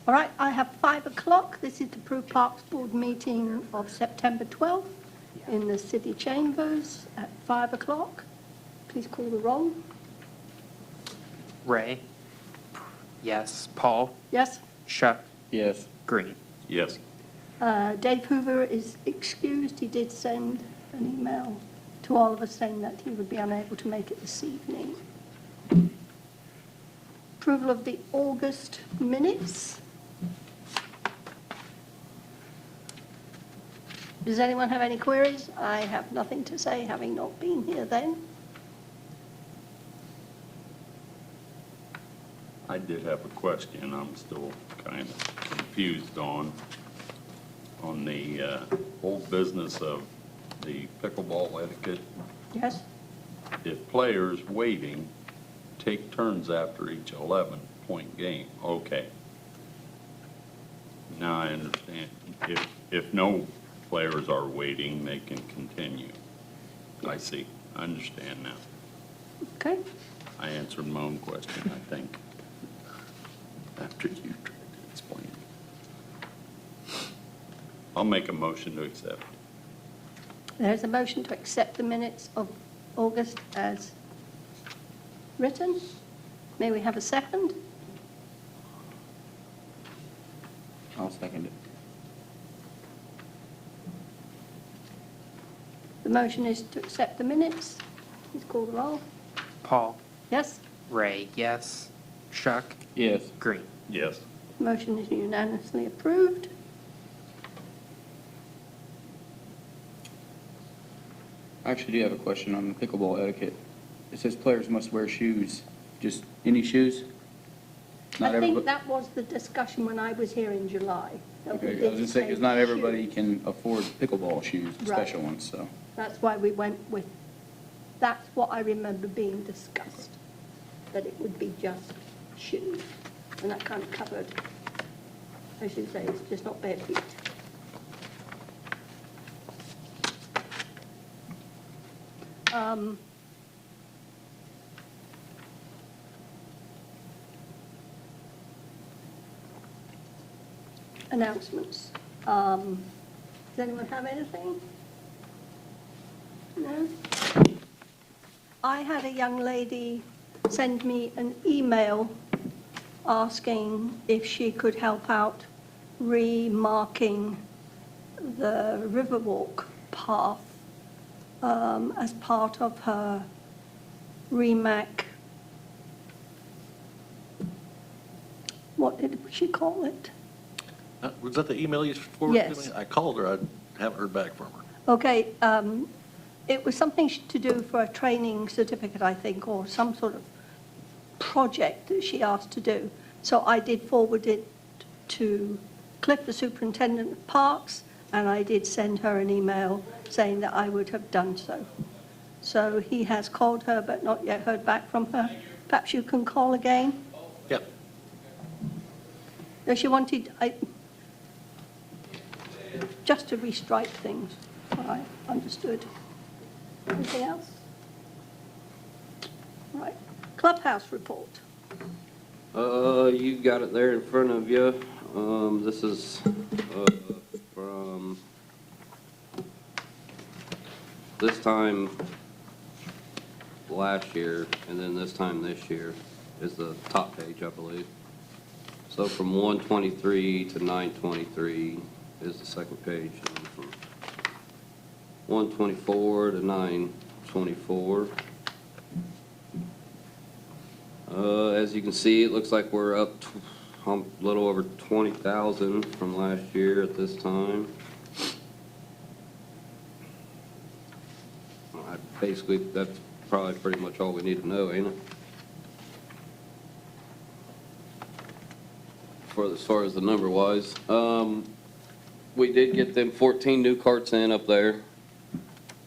All right, I have 5 o'clock. This is the Peru Parks Board meeting of September 12th in the city chambers at 5 o'clock. Please call the roll. Ray? Yes. Paul? Yes? Shuck? Yes. Green? Yes. Dave Hoover is excused. He did send an email to all of us saying that he would be unable to make it this evening. Approval of the August minutes. Does anyone have any queries? I have nothing to say, having not been here then. I did have a question I'm still kind of confused on the whole business of the pickleball etiquette. Yes? If players waiting take turns after each 11-point game, okay. Now I understand. If no players are waiting, they can continue. I see. I understand now. Okay. I answered my own question, I think, after you tried to explain it. I'll make a motion to accept. There's a motion to accept the minutes of August as written. May we have a second? I'll second it. The motion is to accept the minutes. Please call the roll. Paul? Yes? Ray? Yes. Shuck? Yes. Green? Yes. Motion is unanimously approved. I actually do have a question on the pickleball etiquette. It says players must wear shoes. Just any shoes? Not I think everybody. that was the discussion when I was here in July. that we Okay, I did was gonna say, say because not everybody shoes. can afford pickleball shoes, the Right. special ones, so. That's why we went with, that's what I remember being discussed, that it would be just shoes. And that kind of covered, as you say, it's just not bare feet. Announcements. Does anyone have anything? No? I had a young lady send me an email asking if she could help out remarking the Riverwalk path as part of her REMAC. What did she call it? Was that the email you forwarded to me? Yes. I called her, I haven't heard back from her. Okay, it was something to do for a training certificate, I think, or some sort of project that she asked to do. So I did forward it to Cliff, the superintendent of parks, and I did send her an email saying that I would have done so. So he has called her but not yet heard back from her. Perhaps you can call again? Yep. No, she wanted, just to restripe things, what I understood. Anything else? Right. Clubhouse report. You got it there in front of you. This is from this time last year, and then this time this year is the top page, I believe. So from 123 to 923 is the second page, and from 124 to 924. As you can see, it looks like we're up a little over 20,000 from last year at this time. Basically, that's probably pretty much all we need to know, ain't it? as far as the number wise. We did get them 14 new carts in up there,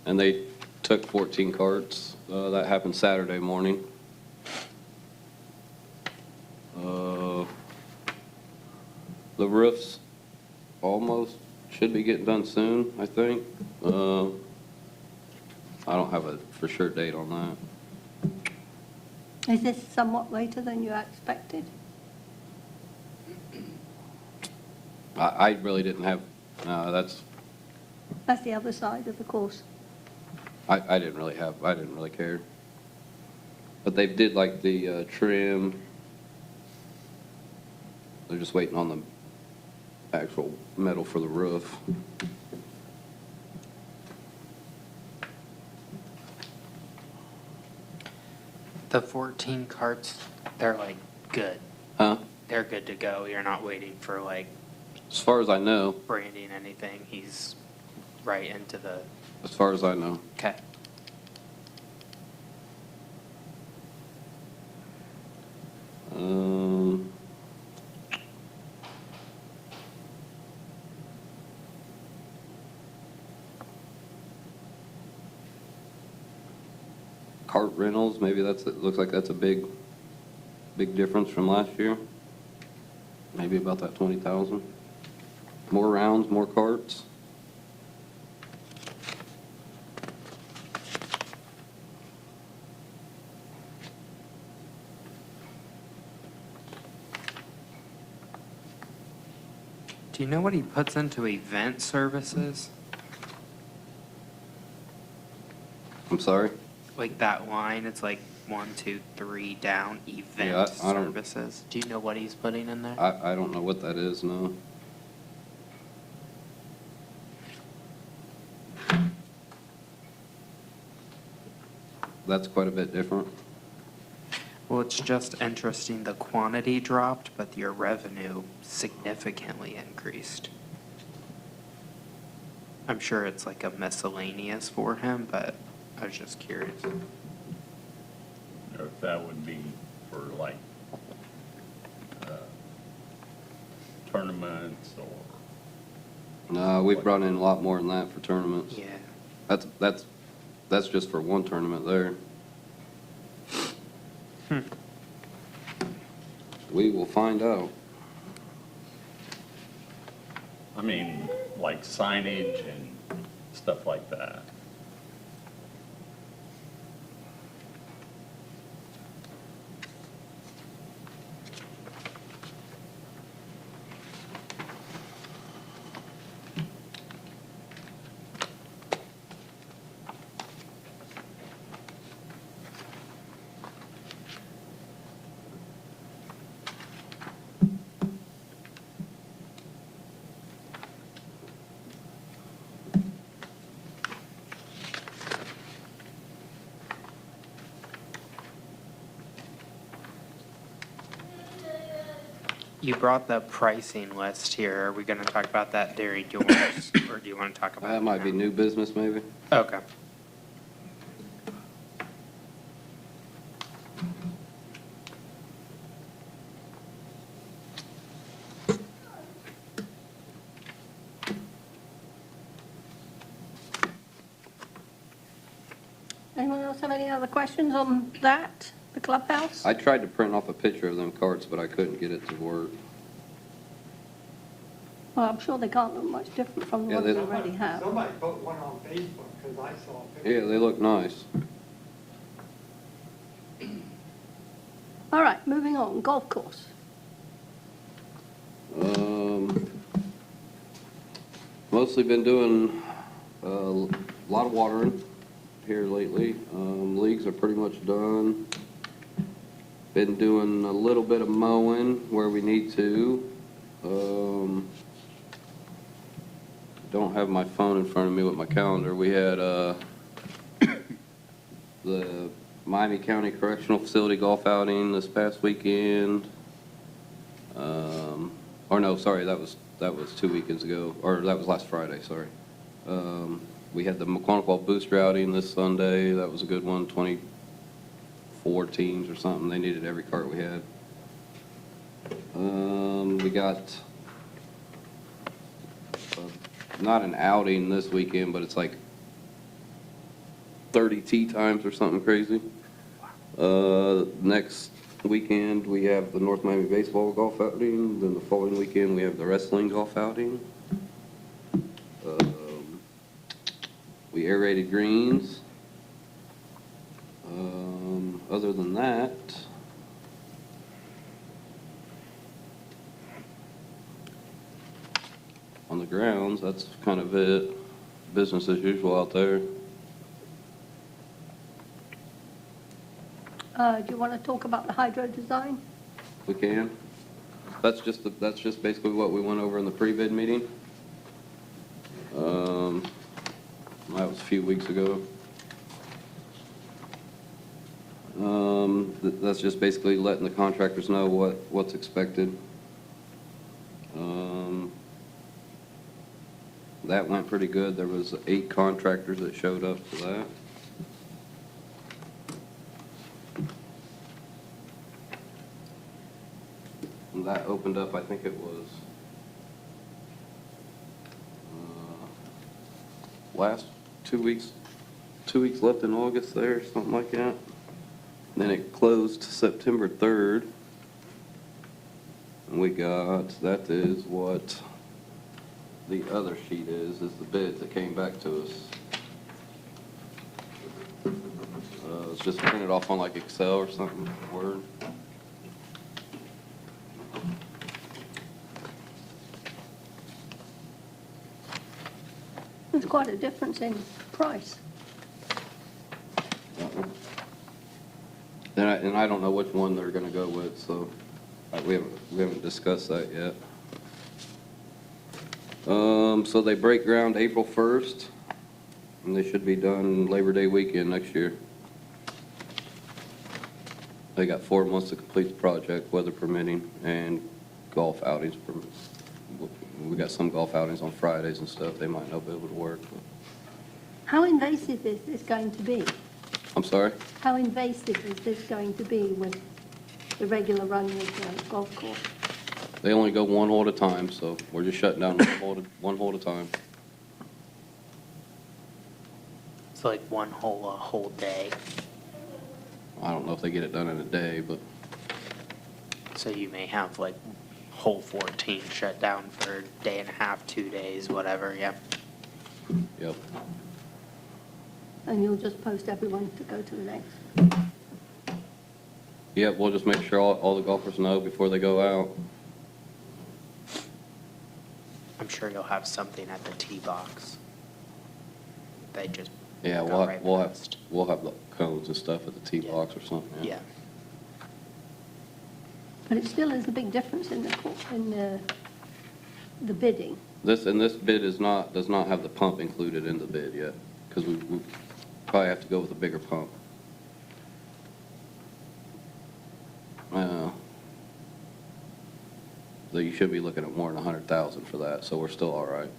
and they took 14 carts. That happened Saturday morning. The roofs almost should be getting done soon, I think. I don't have a for sure date on that. Is this somewhat later than you expected? I really didn't have, That's the other side of the course. I didn't really care. But they did like the trim. They're just waiting on the actual metal for the roof. The 14 carts, they're like good. Huh? They're good to go. You're not waiting for like As far as I know. branding anything. He's right into the, As far as I know. okay. Um, Cart rentals, maybe it looks like that's a big difference from last year. Maybe about that 20,000. More rounds, more carts. Do you know what he puts into event services? I'm sorry? Like that line, it's like 1, 2, 3 down, Yeah, event I don't- services. Do you know what he's putting in there? I don't know what that is, no. That's quite a bit different. Well, it's just interesting, the quantity dropped, but your revenue significantly increased. I'm sure it's like a miscellaneous for him, but I was just curious. Or if that would be for like tournaments or, No, we've brought in a lot more than that for tournaments. Yeah. That's just for one tournament there. We will find out. I mean, like signage and stuff like that. You brought the pricing list here. Are we going to talk about that during yours, or do you want to talk about it That might be now? new business, maybe. Okay. Anyone else have any other questions on that, the clubhouse? I tried to print off a picture of them carts, but I couldn't get it to work. Well, I'm sure they can't look much different from the Yeah, ones they- we already have. Somebody put one on Facebook, because I saw a picture. Yeah, they look nice. All right, moving on, golf course. Mostly been doing a lot of watering here lately. Leagues are pretty much done. Been doing a little bit of mowing where we need to. Don't have my phone in front of me with my calendar. We had the Miami County Correctional Facility golf outing this past weekend. Or no, sorry, that was 2 weekends ago, or that was last Friday, sorry. We had the McQuantaquah Booster outing this Sunday. That was a good one, 24 teams or something. They needed every cart we had. We We got not an outing this weekend, but it's like 30 tee times or something crazy. Next weekend, we have the North Miami Baseball Golf Outing. Then the following weekend, we have the Wrestling Golf Outing. We aerated greens. Other than that, on the grounds, that's kind of it. Business as usual out there. Do you want to talk about the hydro design? We can. That's just basically what we went over in the pre-bid meeting. That was a few weeks ago. That's just basically letting the contractors know what's expected. That went pretty good. There was 8 contractors that showed up for that. And that opened up, I think it was last 2 weeks left in August there, something like that. Then it closed September 3rd. And we got, that is what the other sheet is the bids that came back to us. It's just printed off on like Excel or something, Word. There's quite a difference in price. And I don't know which one they're gonna go with, so we haven't discussed that yet. So they break ground April 1st, and they should be done Labor Day weekend next year. They got 4 months to complete the project, weather permitting, and golf outings. We got some golf outings on Fridays and stuff. They might not be able to work. But. How invasive is this going to be? I'm sorry? How invasive is this going to be with the regular running of the golf course? They only go one hole at a time, so we're just shutting down one hole at a time. It's like one hole a whole day. I don't know if they get it done in a day, but So you may have like hole 14 shut down for a day and a half, 2 days, whatever, yeah. yep. And you'll just post everyone to go to the next? Yep, we'll just make sure all the golfers know before they go out. I'm sure you'll have something at the tee box. They just Yeah, go right past. we'll have the cones and stuff at the tee Yeah. box or something. Yeah. But it still is a big difference in the bidding. This bid does not have the pump included in the bid yet, because we probably have to go with a bigger pump. So you should be looking at more than 100,000 for that, so we're still all right.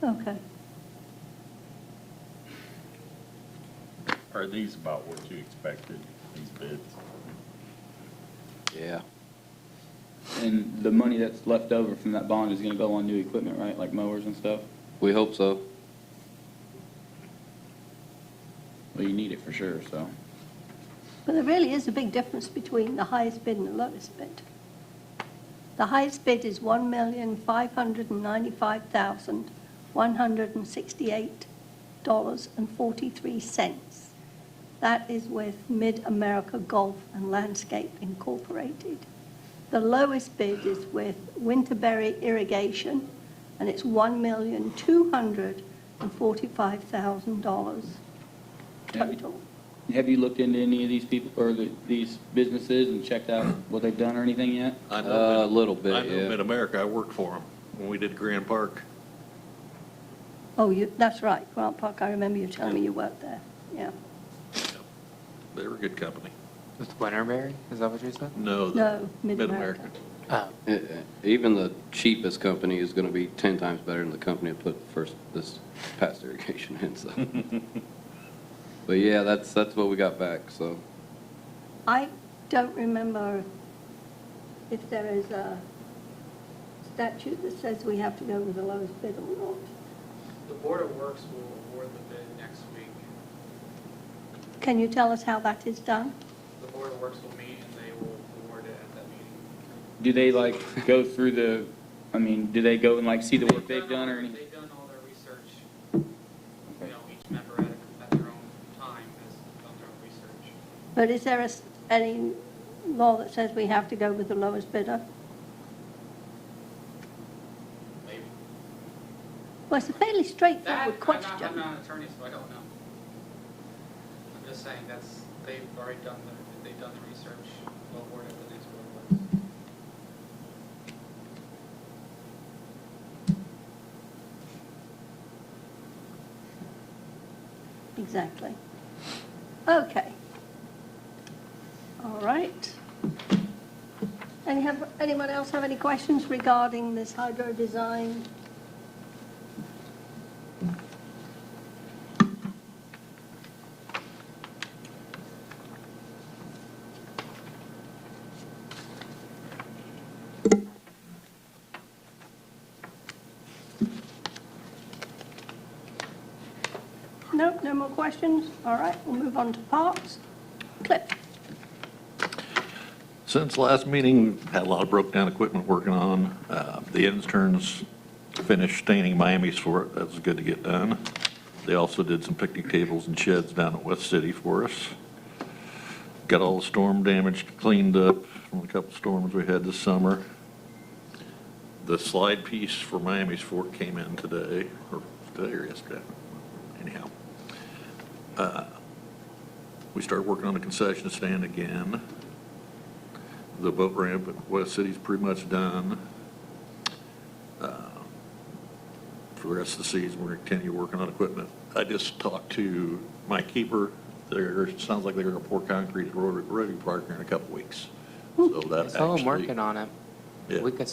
Okay. Are these about what you expected, these bids? Yeah. And the money that's left over from that bond is gonna go on new equipment, right, like mowers and stuff? We hope so. Well, you need it for sure, so. But there really is a big difference between the highest bid and the lowest bid. The highest bid is $1,595,168.43. That is with Mid-America Golf and Landscape Incorporated. The lowest bid is with Winterberry Irrigation, and it's $1,245,000 total. Have you looked into any of these people, or these businesses, and checked out what they've done or anything yet? I know A little bit, I know yeah. Mid-America, I worked for them when we did Grand Park. Oh, that's right, Grant Park, I remember you telling me you worked there, yeah. They were a good company. With Winterberry, is that what you said? No, No, Mid-America. Oh, Even the cheapest company is going to be 10 times better than the company that put this past irrigation in, so. But yeah, that's what we got back, so. I don't remember if there is a statute that says we have to go with the lowest bid or not. The Board of Works will award the bid next week. Can you tell us how that is done? The Board of Works will meet and they will award it at that meeting. Do they like go through do they go and like see the work they've done or anything? They've done all their research. You know, each member at their own time has done their own research. But is there any law that says we have to go with the lowest bidder? Maybe. Well, it's a fairly That, straightforward I'm question. not an attorney, so I don't know. I'm just saying they've already done the research. They'll award it at the next Board of Works. Exactly. Okay. All right. Anyone else have any questions regarding this hydro design? No, no more questions? All right, we'll move on to parks. Cliff? Since last meeting, we've had a lot of broke-down equipment working on. The interns finished staining Miami's for it. That was good to get done. They also did some picnic tables and sheds down at West City for us. Got all the storm damage cleaned up from a couple storms we had this summer. The slide piece for Miami's Fort came in today or yesterday. Anyhow. We started working on the concession stand again. The boat ramp at West City's pretty much done. For the rest of the season, we're going to continue working on equipment. I just talked to Mike Keeper. Sounds like they're going to pour concrete at Rotary Park in a couple weeks. So that I saw actually, him working on it Yeah. a week or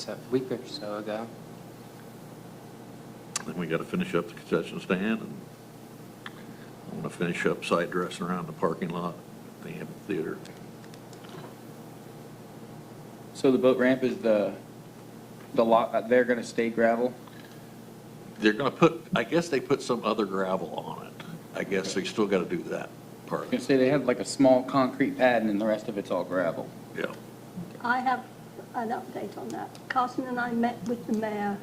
so ago. Then we got to finish up the concession stand, and I want to finish up side dressing around the parking lot at the amphitheater. So the boat ramp is the lot, they're gonna stay gravel? They're going to I guess they put some other gravel on it. I guess they still got to do that I part. was gonna say they have like a small concrete pad and then the rest of it's all gravel. Yeah. I have an update on that. Carson and I met with the mayor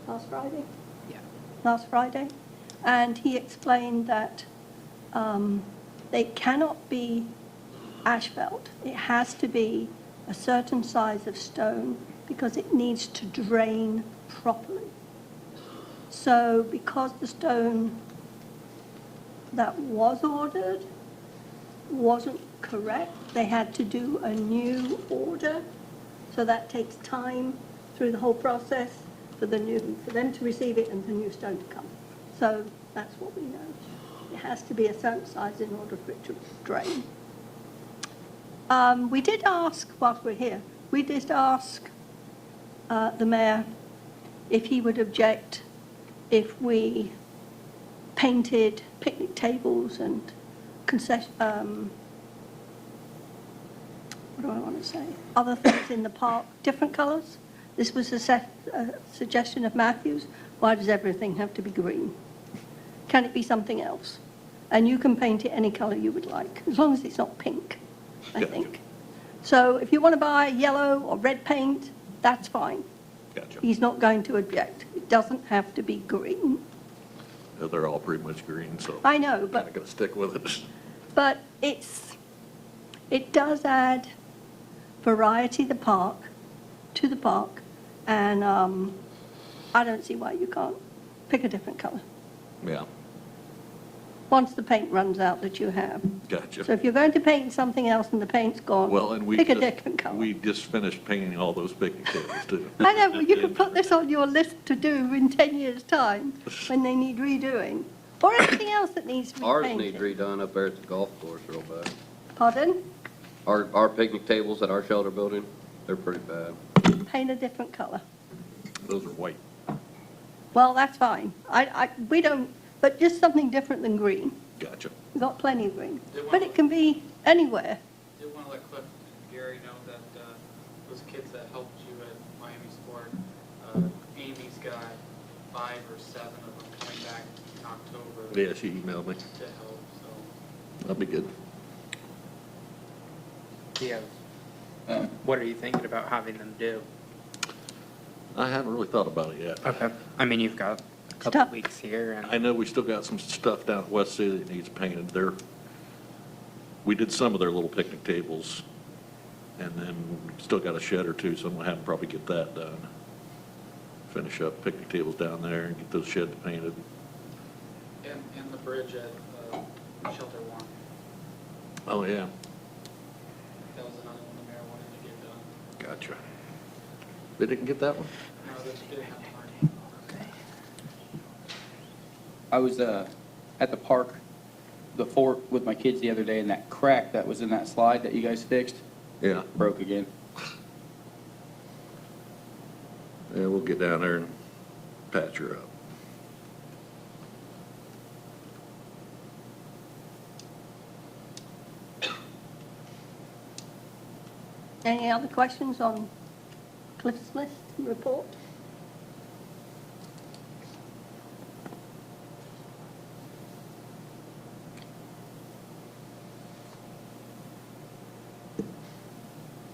last Friday? Yeah. Last Friday, and he explained that they cannot be asphalt. It has to be a certain size of stone because it needs to drain properly. So because the stone that was ordered wasn't correct, they had to do a new order. So that takes time through the whole process for them to receive it and the new stone to come. So that's what we know. It has to be a certain size in order for it to drain. We did ask, whilst we're here, the mayor if he would object if we painted picnic tables and what do I want to say? Other things in the park, different colours. This was a suggestion of Matthew's. Why does everything have to be green? Can it be something else? And you can paint it any colour you would like, as long as it's not pink, I Gotcha. think. So if you want to buy yellow or red paint, that's fine. Gotcha. He's not going to object. It doesn't have to be green. They're all pretty much green, so I know, kind but of going to stick with it. But it does add variety to the park, and I don't see why you can't pick a different colour Yeah, once the paint runs out that you have. gotcha. So if you're going to paint something else and the paint's gone, Well, and pick a different colour. we just finished painting all those picnic tables too. I know, but you could put this on your list to do in 10 years' time when they need redoing, or anything else that needs to be Ours painted. need redone up there at the golf course real bad. Pardon? Our picnic tables at our shelter building, they're pretty bad. Paint a different colour. Those are white. Well, that's fine. We don't, but just something different than green. Gotcha. We've got plenty of green. But it can be anywhere. Did want to let Cliff Gary know that those kids that helped you at Miami Sport, Amy's got 5 or 7 of them coming back in October Yeah, she emailed me. to help, so. That'd be good. Yeah. What are you thinking about having them do? I haven't really thought about it yet. Okay. I mean, you've got a couple Stop. weeks here and. I know we still got some stuff down at West City that needs painted. We did some of their little picnic tables, and then still got a shed or two, so I'm gonna have them probably get that done. Finish up picnic tables down there and get those sheds painted. And the bridge at Shelter One, Oh, yeah. that was another one the mayor wanted to get done. Gotcha. They didn't get that one? No, they didn't have time. I was at the park, the fork with my kids the other day, and that crack that was in that slide that you guys fixed Yeah. broke again. Yeah, we'll get down there and patch her up. Any other questions on Cliff's list report?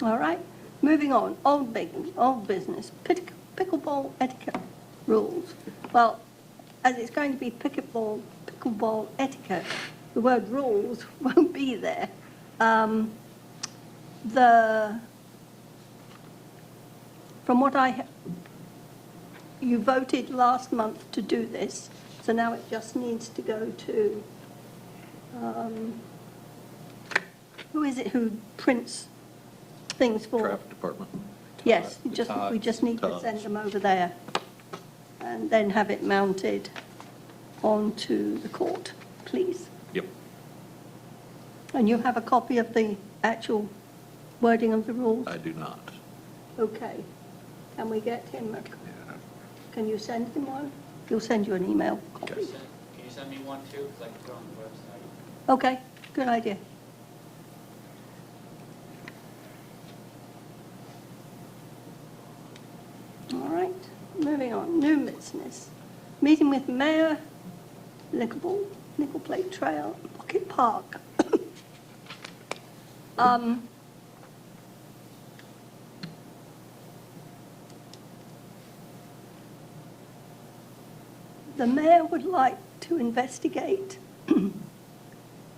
All right, moving on, old business, pickleball etiquette rules. Well, as it's going to be pickleball etiquette, the word rules won't be there. From what you voted last month to do this, so now it just needs to go to, who is it who prints things for? Traffic department. Yes, The Todd. we just need to Todd. send them over there and then have it mounted onto the court, please. Yep. And you have a copy of the actual wording of the rules? I do not. Okay. Can we get him, can you send him one? He'll send you an email copy. Can you send me one too, because I can put it on the website? Okay, good idea. All right, moving on, new business. Meeting with Mayor, Nickel Plate Trail, Pocket Park. The mayor would like to investigate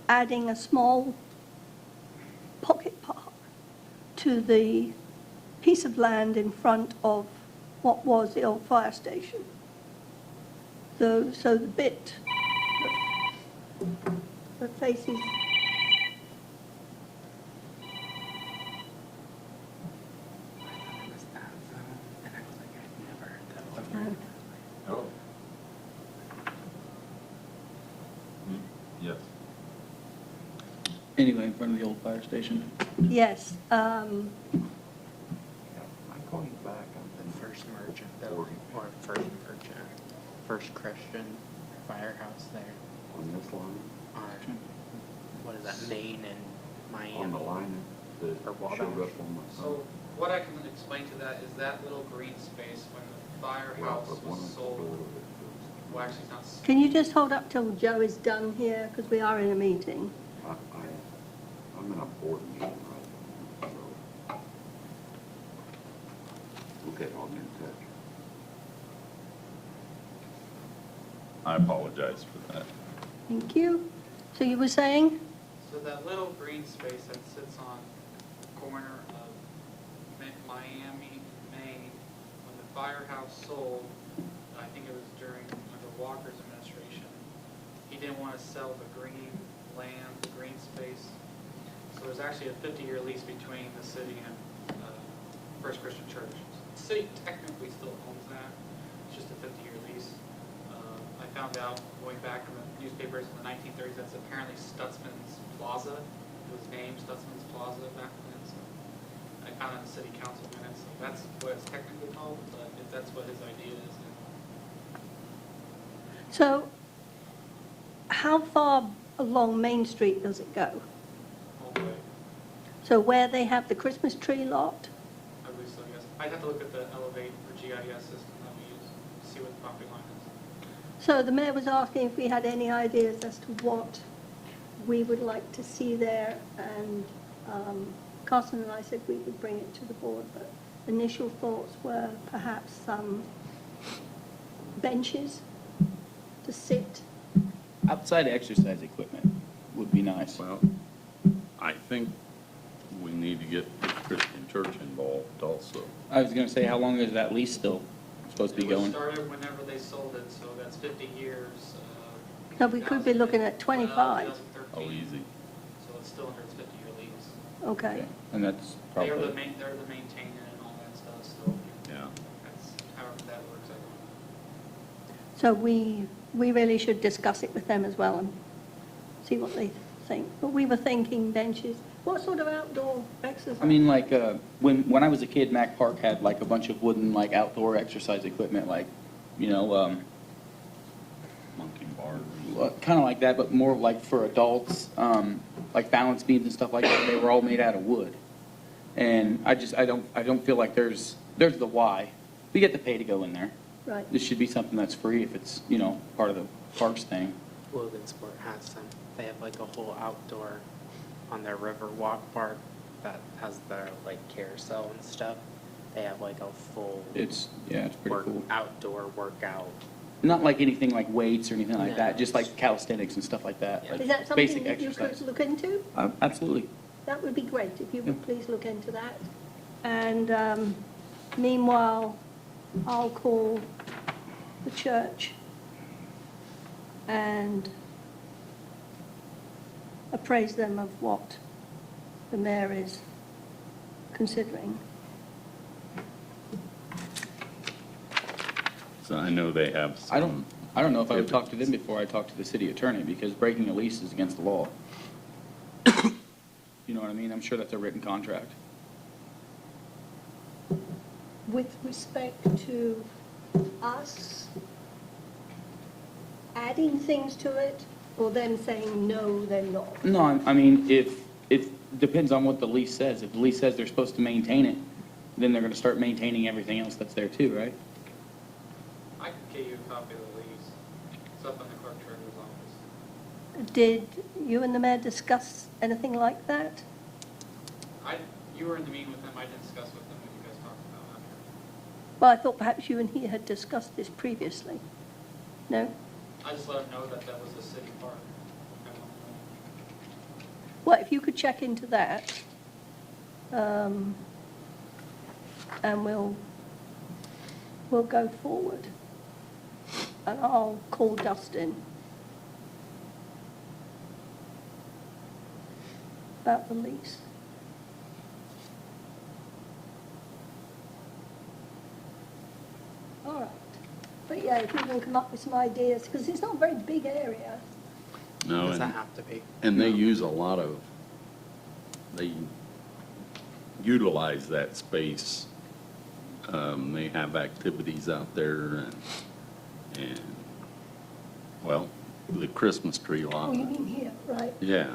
adding a small pocket park to the piece of land in front of what was the old fire station. So the bit that faces Yes. Anyway, in front of the old fire station. yes, I'm going back on the first merchant building, or first Christian firehouse there On this line, on, what is that, Maine and Miami? on the line that Or Wabash. showed up on my So phone. what I can explain to that is that little green space when the firehouse But one was is the door sold, that well, actually it's not, can you just hold up till Joe is done here, because we are in a meeting? I'm in a board meeting right now, so. Okay, I'll get in touch. I apologize for that. Thank you. So you were saying? so that little green space that sits on the corner of Miami, Maine, when the firehouse sold, I think it was during under Walker's administration, he didn't want to sell the green land, the green space. So there's actually a 50-year lease between the city and First Christian Church. The city technically still owns that. It's just a 50-year lease. I found out going back from the newspapers in the 1930s that's apparently Stutzman's Plaza. It was named Stutzman's Plaza back then. So I found it in the city council minutes. So that's what it's technically called, but if that's what his idea is. So how far along Main Street does it go? All the way. So where they have the Christmas tree lot, I believe so, yes. I'd have to look at the Elevate or GIS system that we use, to see what the property line is. so the mayor was asking if we had any ideas as to what we would like to see there, and Carson and I said we would bring it to the board, but initial thoughts were perhaps some benches to sit. Outside exercise equipment would be nice. Well, I think we need to get the Christian church involved also. I was gonna say, how long is that lease still supposed to be It was going? started whenever they sold it, so that's 50 years. So we could be looking at 25. 2013. Oh, easy. So it's still under its 50-year lease. Okay, And that's They're the probably, main, they're the maintainer and all that stuff, so Yeah. that's however that works, I don't know. so we really should discuss it with them as well and see what they think. But we were thinking benches. What sort of outdoor exercise? I mean, like, when I was a kid, Mac Park had like a bunch of wooden, like, outdoor exercise equipment, like, you know, Monkey bars. kind of like that, but more like for adults, like balance beams and stuff like that. They were all made out of wood. And I don't feel like there's the why. We get to pay to go in there. Right. This should be something that's free if it's, you know, part of the parks thing. Logansport has some. They have like a whole outdoor on their Riverwalk park that has their like carousel and stuff. They have like a full It's pretty cool. outdoor workout. Not like anything like weights or anything like No. that, just like calisthenics and stuff like that. Yeah. like Is that something basic that you exercise. could look into? Absolutely. That would be great if you would Yeah. please look into that. And meanwhile, I'll call the church and appraise them of what the mayor is considering. So I know they have some. I don't know if I would talk to them before I talk to the city attorney, because breaking a lease is against the law. You know what I mean? I'm sure that's a written contract. With respect to us adding things to it, or them saying, no, they're not? No, I mean, if, depends on what the lease says. If the lease says they're supposed to maintain it, then they're gonna start maintaining everything else that's there too, right? I can get you a copy of the lease. It's up in the clerk treasurer's office. Did you and the mayor discuss anything like that? You were in the meeting with them, I didn't discuss with them what you guys talked about after. Well, I thought perhaps you and he had discussed this previously. No? I just let them know that that was a city park. at one point. Well, if you could check into that, and we'll go forward. And I'll call Dustin about the lease. All right. But yeah, if you can come up with some ideas, because it's not a very big area. No, Does that and, have to be? and they use a lot of, they utilize that space. They have activities out there and, well, the Christmas tree lot. Oh, you mean here, right? Yeah,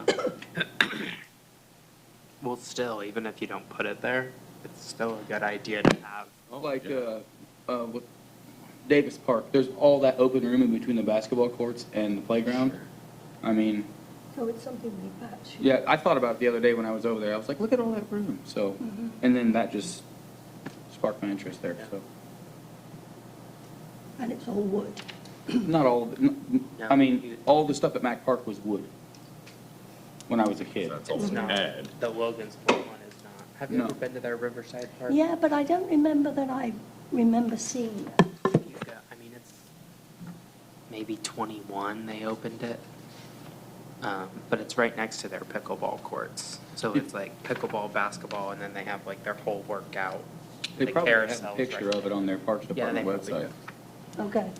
Well, still, even if you don't put it there, it's still a good idea to have. Like, with Davis Park, there's all that open room in between the basketball courts and the playground. I mean, So it's something we perhaps should. yeah, I thought about it the other day when I was over there. I was like, look at all that room. So, and then that just sparked my interest there, so. And it's all wood. Not all, of it. I mean, all the stuff at Mac Park was wood when I was a kid. that's all It's they not. had. The Logansport one is not. Have you No. ever been to their Riverside Park? Yeah, but I don't remember that I remember seeing that. You go- I mean, it's maybe 21 they opened it. But it's right next to their pickleball courts. So it's like pickleball, basketball, and then they have like their whole workout. They the probably have a carousels picture right of it on their Parks Yeah, they Department probably website. do. Okay.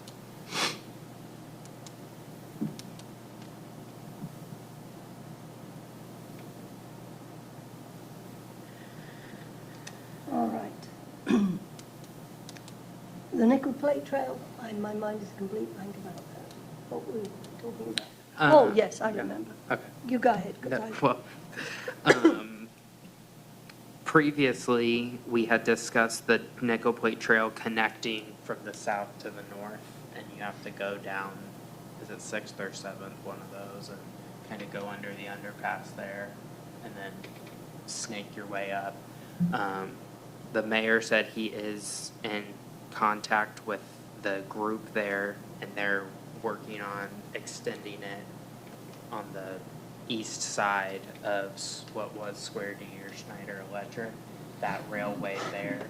All right. The nickel plate trail, my mind is a complete blank about that. What were we talking about? Oh, yes, I yeah. remember. Okay. You go ahead, 'cause That- I- Well, previously, we had discussed the nickel plate trail connecting from the south to the north, and you have to go down, is it 6th or 7th, one of those, and kind of go under the underpass there, and then snake your way up. The mayor said he is in contact with the group there, and they're working on extending it on the east side of what was Square D or Schneider Electric. That railway there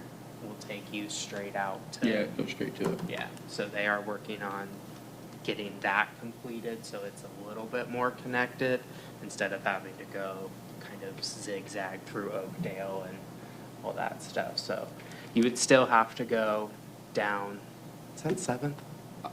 will take you straight out to. Yeah, go straight to it. Yeah, so they are working on getting that completed, so it's a little bit more connected, instead of having to go kind of zigzag through Oakdale and all that stuff. So you would still have to go down, is that 7th?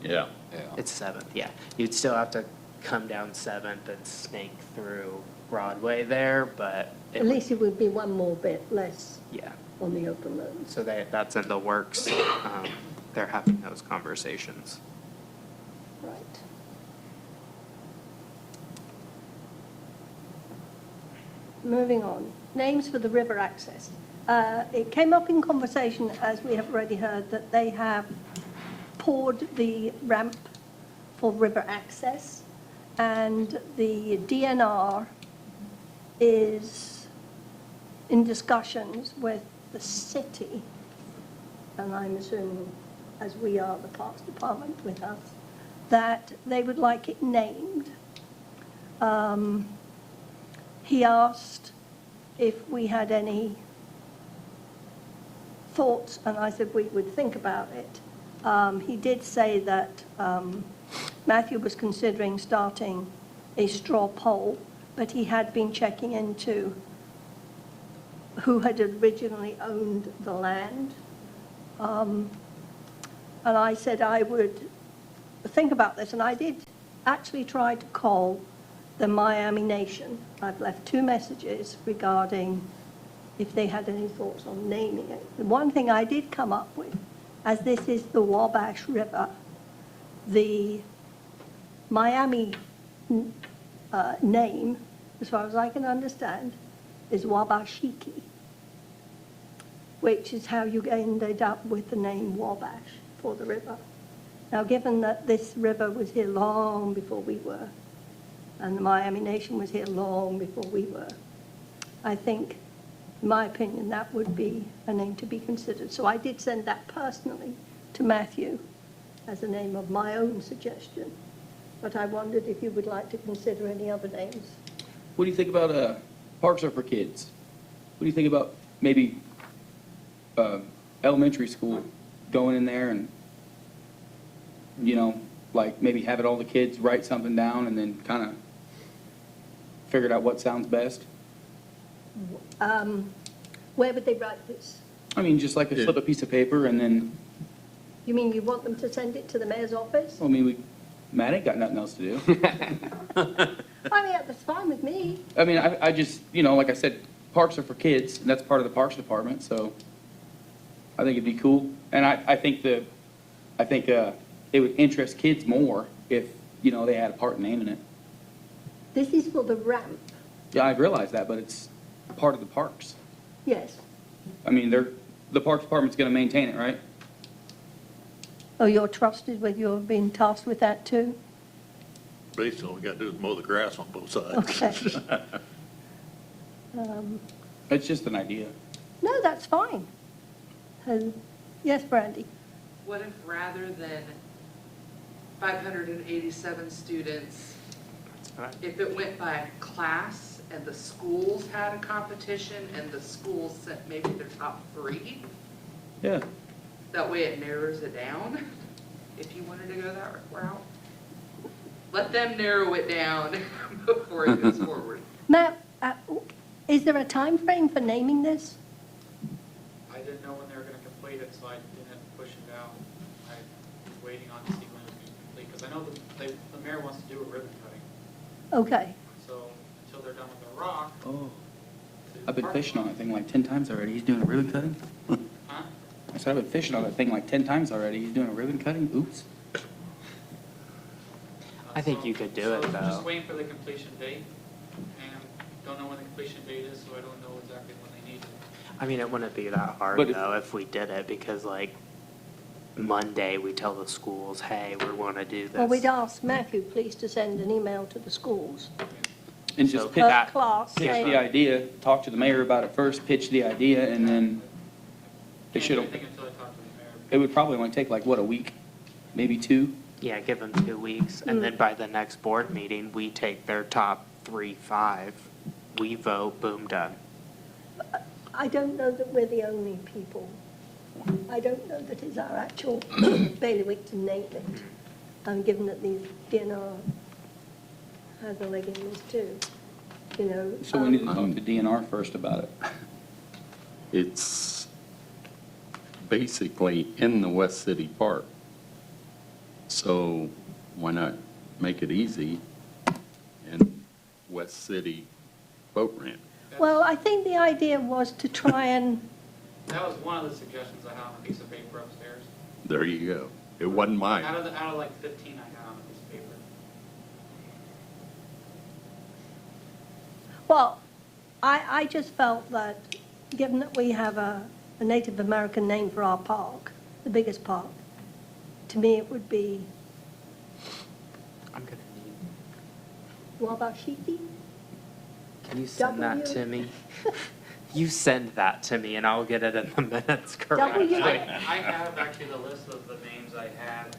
Yeah. Yeah. It's 7th, yeah. You'd still have to come down 7th and snake through Broadway there, but. At least it would be one more bit less Yeah, on the open roads. so that's in the works. They're having those conversations. Right. Moving on, names for the river access. It came up in conversation, as we have already heard, that they have poured the ramp for river access, and the DNR is in discussions with the city, and I'm assuming, as we are the Parks Department with us, that they would like it named. He asked if we had any thoughts, and I said we would think about it. He did say that Matthew was considering starting a straw poll, but he had been checking into who had originally owned the land. And I said I would think about this, and I did actually try to call the Miami Nation. I've left 2 messages regarding if they had any thoughts on naming it. The one thing I did come up with, as this is the Wabash River, the Miami name, as far as I can understand, is Wabashiki, which is how you ended up with the name Wabash for the river. Now, given that this river was here long before we were, and the Miami Nation was here long before we were, I think, in my opinion, that would be a name to be considered. So I did send that personally to Matthew as a name of my own suggestion. But I wondered if you would like to consider any other names. What do you think about parks are for kids? What do you think about maybe elementary school going in there and, you know, like maybe having all the kids write something down and then kind of figured out what sounds best? Where would they write this? I mean, just like a slip a piece of paper and then, You mean you want them to send it to the mayor's office? I mean, Matt ain't got nothing else to do. I mean, that's fine with me. I mean, I just, you know, like I said, parks are for kids, and that's part of the Parks Department, so I think it'd be cool. And I think it would interest kids more if, you know, they had a part in naming it. This is for the ramp, Yeah, I realize that, but it's part of the parks. yes. I mean, the Parks Department's gonna maintain it, right? Oh, you're trusted with, you're being tasked with that too? Basically, all we gotta do is mow the grass on both sides. Okay. It's just an idea. No, that's fine. Yes, Brandy? What if rather than 587 students, That's fine. if it went by class and the schools had a competition and the schools sent maybe their top 3? Yeah. That way it narrows it down, if you wanted to go that route. Let them narrow it down before it goes forward. Matt, is there a time frame for naming this? I didn't know when they were gonna complete it, so I didn't push it out. I was waiting on to see when it was gonna complete, because I know the mayor wants to do a ribbon cutting. Okay. So until they're done with the rock. Oh, to I've been park fishing on lot. that thing like 10 times already. He's doing a ribbon cutting? Huh? I said, I've been fishing on that thing like 10 times already. He's doing a ribbon cutting? Oops. I think you could do it, So though. just waiting for the completion date, and don't know when the completion date is, so I don't know exactly when they need it. I mean, it wouldn't be that hard But if- though if we did it, because like Monday, we tell the schools, hey, we want to do this. Well, we'd ask Matthew, please, to send an email to the schools. And So just could pitch, that- Class, pitch saying, the idea, talk to the mayor about it first, pitch the idea, and then they Can't do should, anything until I talk to the mayor. it would probably only take like, what, a week? Maybe 2? Yeah, give them 2 weeks, and then by the next board meeting, we take their top 3, 5, we vote, boom, done. I don't know that we're the only people. I don't know that it's our actual bailiwick to name it, given that the DNR has a leg in this too, you know. So we need to talk to DNR first about it. It's basically in the West City Park. So why not make it easy and West City boat ramp? Well, I think the idea was to try and, That was one of the suggestions I had on a piece of paper upstairs. There you go. It wasn't mine. Out of like 15 I had on a piece of paper. well, I just felt that, given that we have a Native American name for our park, the biggest park, to me it would be I'm gonna need, Wabashiki. can you send that W? to me? You send that to me and I'll get it in the minutes correctly. W. I have actually the list of the names I had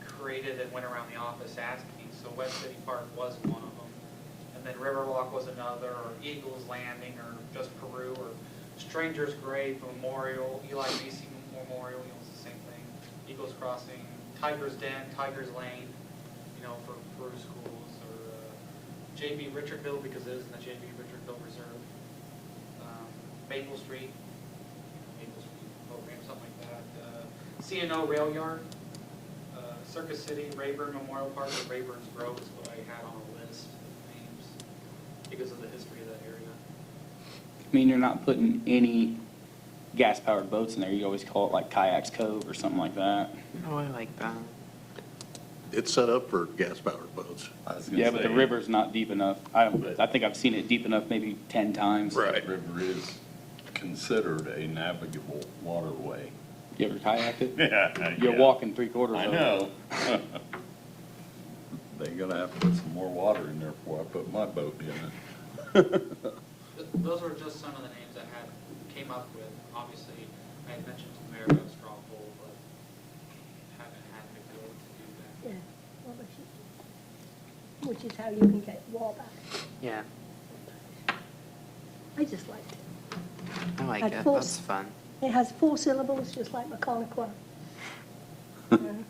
created and went around the office asking. So West City Park was one of them. And then Riverwalk was another, or Eagles Landing, or just Peru, or Stranger's Grave Memorial, Eli Macy Memorial, you know, it's the same thing. Eagles Crossing, Tiger's Den, Tiger's Lane, you know, for Peru schools, or J.B. Richardville, because it is in the J.B. Richardville Reserve. Maple Street program, something like that. CNO Rail Yard, Circus City, Rayburn Memorial Park, or Rayburn's Grove is what I had on a list of names because of the history of that area. I mean, you're not putting any gas-powered boats in there. You always call it like Kayaks Cove or something like that. Oh, I like that. It's set up for gas-powered boats. I was gonna Yeah, but the say, river's not deep enough. I think I've seen it deep enough maybe 10 times. Right. the river is considered a navigable waterway. You ever kayaked it? Yeah. You're walking 3/4 I of it. know. They're gonna have to put some more water in there before I put my boat in it. Those were just some of the names I came up with. Obviously, I had mentioned to Mayor about straw poll, but haven't had the ability to do that. Yeah, Wabashiki, which is how you can get Wabash. Yeah, I just liked it. I like Had it, four- that's fun. It has 4 syllables, just like Maconaquah. And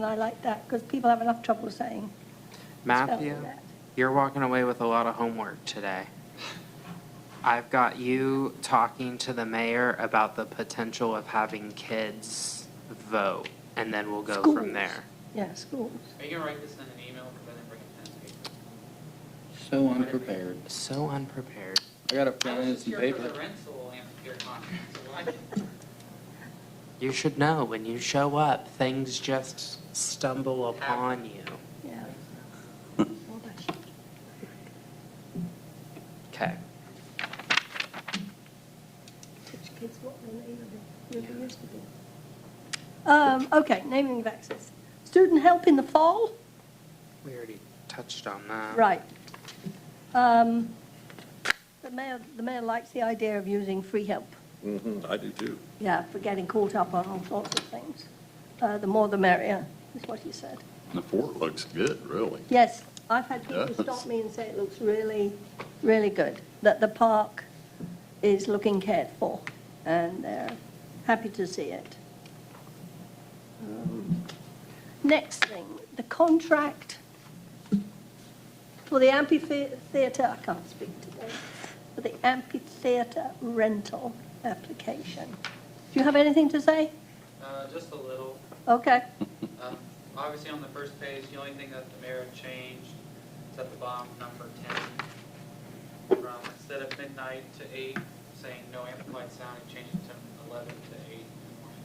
I like that, because people have enough trouble saying. Matthew, spelling that. you're walking away with a lot of homework today. I've got you talking to the mayor about the potential of having kids vote, and then we'll go from Schools. there. Yeah, schools. Are you gonna write this in an email, because I didn't bring a pen and paper? So unprepared. So unprepared. I got a I pen was and just some here for paper. the rental amphitheater contract, so I You should know, when you show up, things just stumble upon you. Yeah. Wabashiki. Okay. Teach kids what the river used to be. Okay, naming of access. Student help in the fall? We already touched on that. Right. The mayor likes the idea of using free help. I do too. Yeah, for getting caught up on all sorts of things. The more the merrier, is what he said. The fort looks good, really. Yes, I've had people Yes. stop me and say it looks really, really good, that the park is looking cared for, and they're happy to see it. Next thing, the contract for the amphitheater, I can't speak today, for the amphitheater rental application. Do you have anything to say? just a little. Okay. Obviously, on the first page, the only thing that the mayor had changed is at the bottom, number 10. From instead of midnight to 8, saying no amplified sound, he changed it to 11 to 8 in the morning.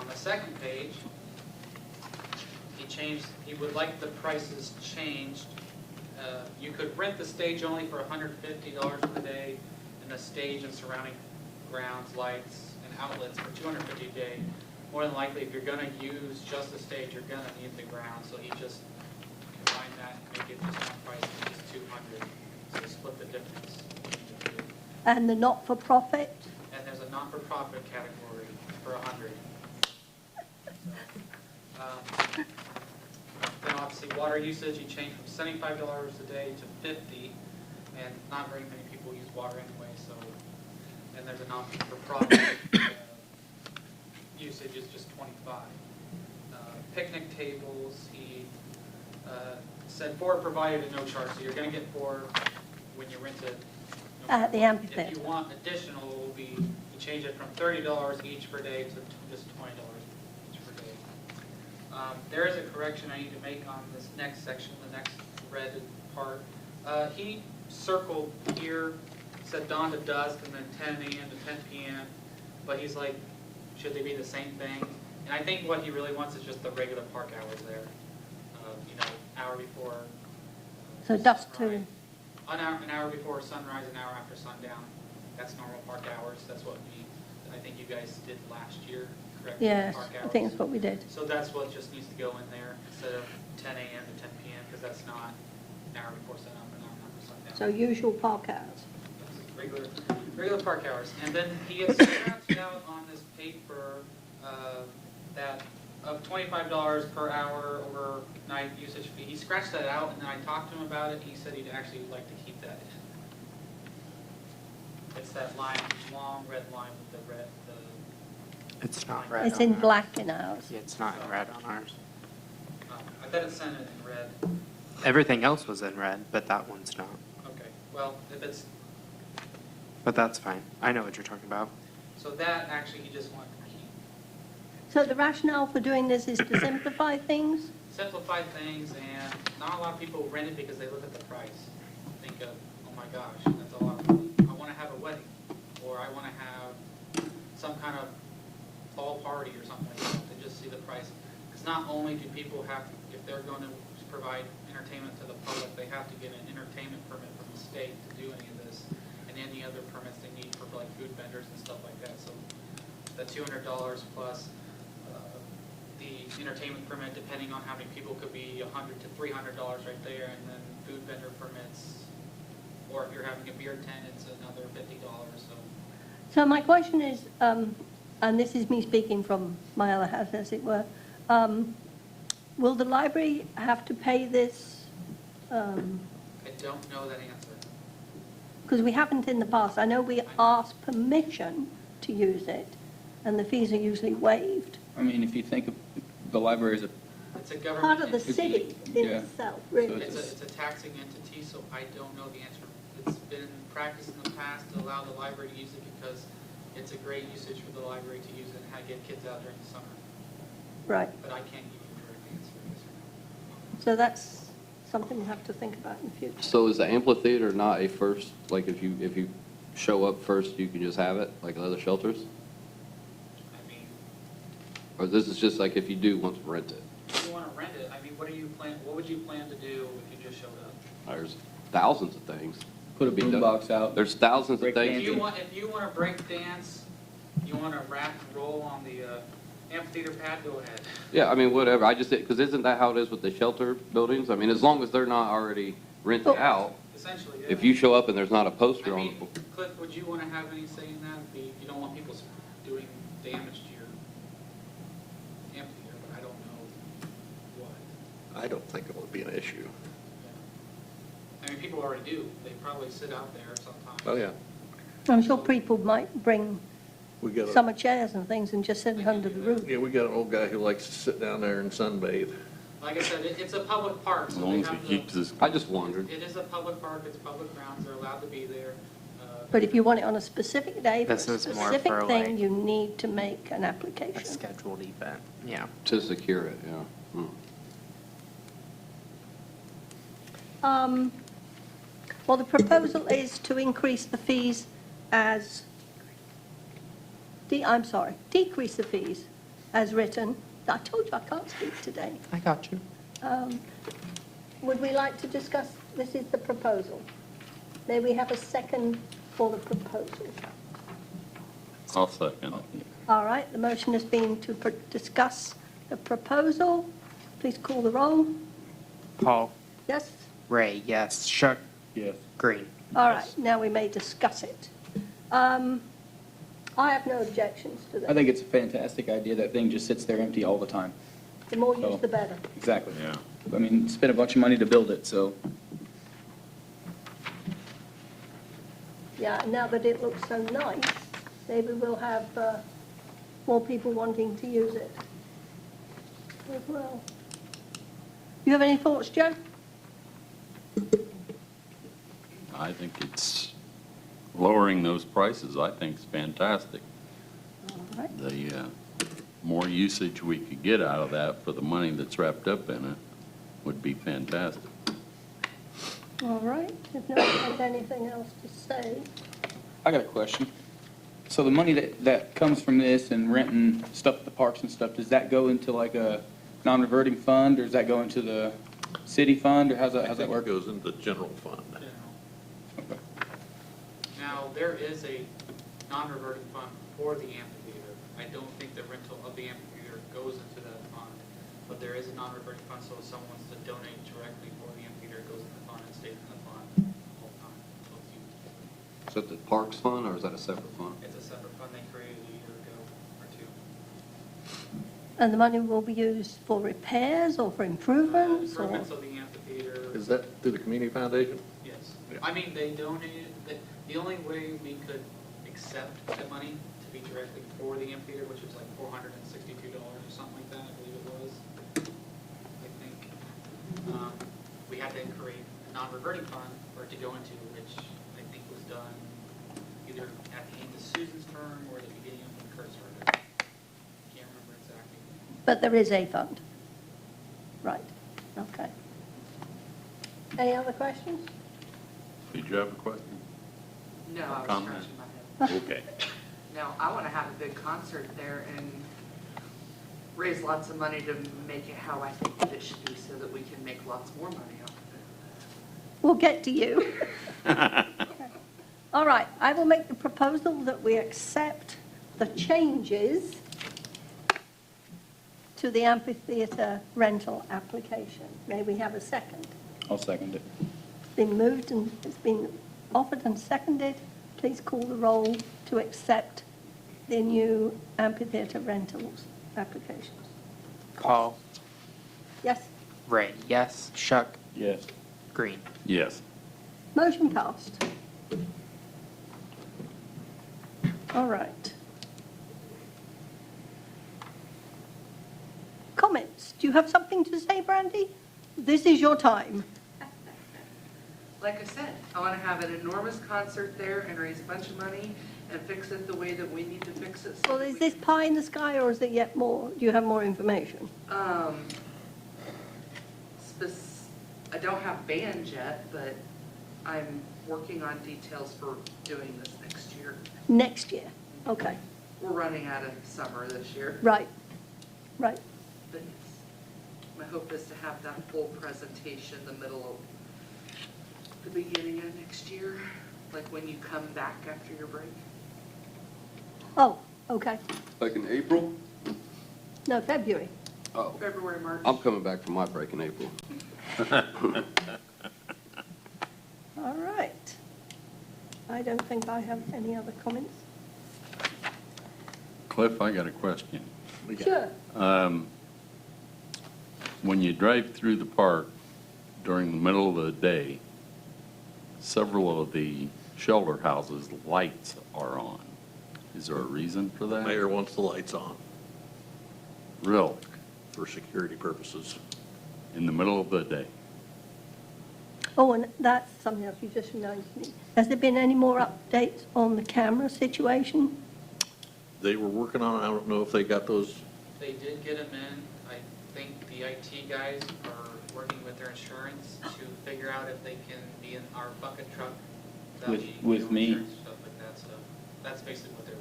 On the second page, he would like the prices changed. You could rent the stage only for $150 per day, and and the stage and surrounding grounds, lights, and outlets for $250 a day. More than likely, if you're gonna use just the stage, you're gonna need the ground, so he just combined that and make it just one price, which is 200. So he split the difference between the two. And the not-for-profit? And there's a not-for-profit category for 100. So, then obviously water usage, he changed from $75 a day to $50, and not very many people use water anyway, so, and there's a not-for-profit usage is just 25. Picnic tables, he said 4 provided at no charge, so you're gonna get 4 when you rent it. At the amphitheater. If you want additional, it will be, you change it from $30 each per day to just $20 each per day. There is a correction I need to make on this next section, the next red part. He circled here, said dawn to dusk, and then 10 a.m. to 10 p.m., but he's like, should they be the same thing? And I think what he really wants is just the regular park hours there. Hour before. So dusk sunrise. to, An hour before sunrise, an hour after sundown. That's normal park hours. That's what I think you guys did last year, correct? yes, Park I hours. think that's what we did. So that's what just needs to go in there instead of 10 a.m. to 10 p.m. because that's not an hour before sunup, an hour after sundown. So usual park hours. Regular park hours. And then he had scratched out on this paper that of $25 per hour overnight usage fee. He scratched that out, and then I talked to him about it. He said he'd actually like to keep that in. It's that line, long red line with the red. It's not red. It's on in ours. black in ours. Yeah, it's not in red on ours. I bet it sent it in red. Everything else was in red, but that one's not. Okay, well, if it's, But that's fine. I know what you're talking about. so that actually he just wanted to keep. So the rationale for doing this is to simplify things? Simplify things, and not a lot of people rent it because they look at the price. Think of, oh my gosh, that's a lot of money. I want to have a wedding, or I want to have some kind of fall party or something like that, and just see the price. Because not only do people have, if they're going to provide entertainment to the public, they have to get an entertainment permit from the state to do any of this, and any other permits they need for like food vendors and stuff like that. So the $200 plus the entertainment permit, depending on how many people, could be $100 to $300 right there, and then food vendor permits, or if you're having a beer tent, it's another $50. So my question is, and this is me speaking from my other house, as it were, will the library have to pay this? I don't know that answer. Because we haven't in the past. I know we asked permission to use it, and the fees are usually waived. I mean, if you think of the library as a, It's a government. Part of the entity. city in Yeah. itself, really. It's a taxing entity, so I don't know the answer. It's been practiced in the past to allow the library to use it because it's a great usage for the library to use it and get kids out during the summer. Right. But I can't give you a direct answer, yes or no. So that's something we'll have to think about in the future. So is the amphitheater not a first, like if you show up first, you can just have it, like other shelters? I mean, Or this is just like if you do want to rent it? if you want to rent it, I mean, what would you plan to do if you just showed up? There's thousands of things. put a Be done. boombox out. There's thousands of Break things. If you want to break dance, you want to rap and roll on the amphitheater pad, go ahead. Yeah, I mean, whatever. I just, because isn't that how it is with the shelter buildings? I mean, as long as they're not already rented out, Essentially, yeah. if you show up and there's not a I poster on mean, the, Cliff, would you want to have any say in that? You don't want people doing damage to your amphitheater, but I don't know what. I don't think it would be an issue. I mean, people already do. They probably sit out there sometimes. Oh, yeah. I'm sure people might bring We got summer chairs and things and just sit under the roof. yeah, we got an old guy who likes to sit down there and sunbathe. Like I said, it's a public park, As so long they as he have keeps the, his. I just wondered. it is a public park, it's public grounds, they're allowed to be there. But if you want it on a specific day for a This is more specific for, thing, like, you need to make an A application. scheduled event. Yeah. To secure it, yeah. Well, the proposal is to increase the fees as, decrease the fees as written. I told you I can't speak today. I got you. Would we like to discuss, this is the proposal. May we have a second for the proposal? I'll second. All right, the motion has been to discuss the proposal. Please call the roll. Paul, Yes? Ray, yes. Shuck, Yes. Green. All right, now we may discuss it. I have no objections to I this. think it's a fantastic idea. That thing just sits there empty all the time. The more So- use, the better. Exactly. Yeah. I mean, spent a bunch of money to build it, so. Yeah, and now that it looks so nice, maybe we'll have more people wanting to use it as well. You have any thoughts, Joe? I think it's lowering those prices, I think is fantastic. All right. The more usage we could get out of that for the money that's wrapped up in it would be fantastic. All right, if no one has anything else to say. I got a question. So the money that comes from this and renting stuff at the parks and stuff, does that go into like a non-reverting fund, or does that go into the city fund, or how's I that think it work? goes into the general fund. Okay. Now, there is a non-reverting fund for the amphitheater. I don't think the rental of the amphitheater goes into that fund, but there is a non-reverting fund, so if someone wants to donate directly for the amphitheater, it goes in the fund and stays in the fund the whole time. So it's used. Is that the Parks Fund, or is that a separate fund? It's a separate fund they created a year ago or two. And the money will be used for repairs or for improvements or? Improvements of the amphitheater. Is that through the community foundation? Yes. I mean, they donated, the only way we could accept the money to be directly for the amphitheater, which was like $462 or something like that, I believe it was, I think. We had to create a non-reverting fund for it to go into, which I think was done either at the end of Susan's term or the beginning of when Kurt started. Can't remember exactly. But there is a fund. Right, okay. Any other questions? Did you have a question? No, I was Comment. scratching my head. Okay. No, I want to have a big concert there and raise lots of money to make it how I think that it should be so that we can make lots more money off of it. We'll get to you. All right, I will make the proposal that we accept the changes to the amphitheatre rental application. May we have a second? I'll second it. It's been moved and it's been offered and seconded. Please call the roll to accept the new amphitheatre rentals applications. Paul, Yes, Ray, yes. Shuck, Yes. Green. Yes. motion passed. All right. Comments? Do you have something to say, Brandy? This is your time. Like I said, I want to have an enormous concert there and raise a bunch of money and fix it the way that we need to fix it. so Well, that is we this pie in the sky or is it yet more? Do you have more information? I don't have bands yet, but I'm working on details for doing this next year. Next year? Okay, We're running out of summer this year. right, right. But yes, my hope is to have that full presentation the middle of the beginning of next year, like when you come back after your break. Oh, okay. Like in April? No, February. Oh, February, March. I'm coming back from my break in April. All right. I don't think I have any other comments. Cliff, I got a question. Sure. When you drive through the park during the middle of the day, several of the shelter houses' lights are on. Is there a reason for that? Mayor wants the lights on Really? for security purposes. In the middle of the day? Oh, and that's something else you just reminded me. Has there been any more updates on the camera situation? They were working on it. I don't know if they got those. They did get them in. I think the IT guys are working with their insurance to figure out if they can be in our bucket truck. without With- needing with no me? insurance, Stuff like that, so that's basically what they're,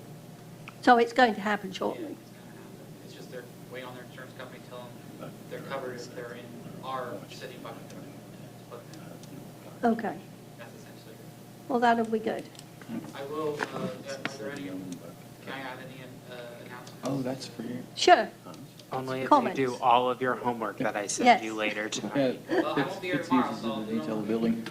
So it's going to happen yeah, shortly? it's gonna happen. It's just they're waiting on their insurance company to tell them they're covered if they're in our city bucket truck. But Okay. that's essentially it. Well, that'll be good. I will, are there any, can I add any announcements? Oh, that's for you. Sure. Only if you Comments. do all of your homework that I send Yes. you later Yeah, tonight. Well, I won't be here it's tomorrow, uses so I'll the do it detail on of the the building.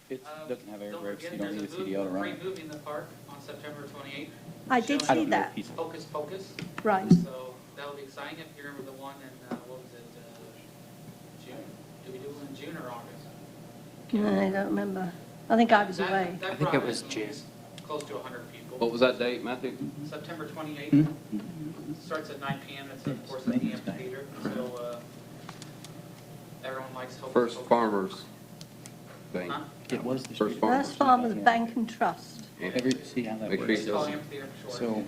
It Don't doesn't have air brakes, forget, you don't need a there's CDL to run free it. movie in the park on September 28th. I did I see don't need a that. piece of. Hocus Pocus. Right. So that'll be exciting. If you remember the one in, what was it, June? Did we do one in June or August? No, I don't remember. I think I was That- away. that I think it brought was in June. Close to 100 people. What was that date, Matthew? September 28th. Hmm? Starts at 9 PM. It's of course at the amphitheater. So everyone likes Hocus First Pocus. Farmers Bank. Huh? It was the First street. farm. First Farmers Bank and Trust. Every, see how that Make sure works. you It's called does. amphitheater for short. So,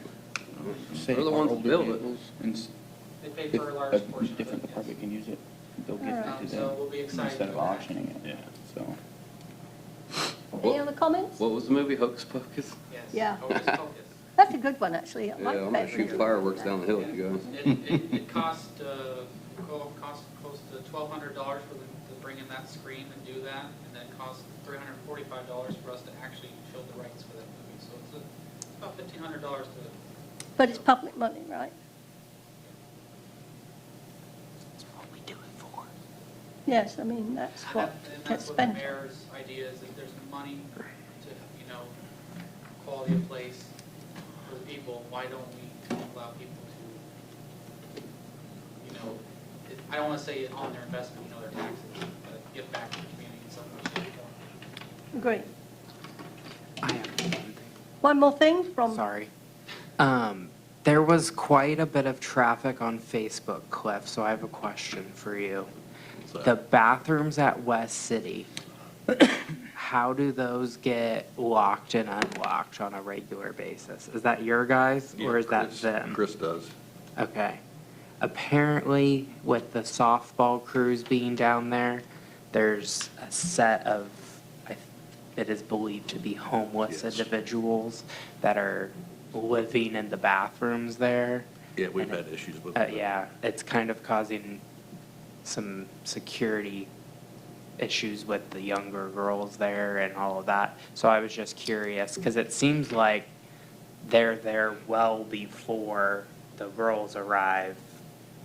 say They're the our ones that older build it. vehicles, and They pay if for a a large portion of it. different yes. department can use it, they'll give Alright. it to So we'll be them excited instead of for that. auctioning it. Yeah. So, Any other comments? What was the movie, Hocus Pocus? Yes. Yeah. Hocus Pocus. That's a good one, actually. I Yeah, like I'm that gonna shoot better. fireworks down the hill with you guys. It cost close to $1,200 for them to bring in that screen and do that, and then it cost $345 for us to actually fill the rights for that movie. So it's about $1,500 to. But it's public money, right? That's what we do it for. Yes, I mean, that's what And gets that's what the spent. mayor's idea is, if there's money to, quality of place for the people, why don't we allow people to, I don't want to say on their investment, their taxes, but give back to the community in some way, shape, or form. Great. I have one thing. One more thing from, Sorry. There was quite a bit of traffic on Facebook, Cliff, so I have a question for you. So- The bathrooms at West City, how do those get locked and unlocked on a regular basis? Is that your guys, or is that them? Chris does. Okay. Apparently, with the softball crews being down there, there's a set of, it is believed to be homeless Yes. individuals that are living in the bathrooms there. Yeah, we've And had issues with Yeah, it's kind of causing some security issues with the younger girls there and all of that. So I was just curious, because it seems like they're there well before the girls arrive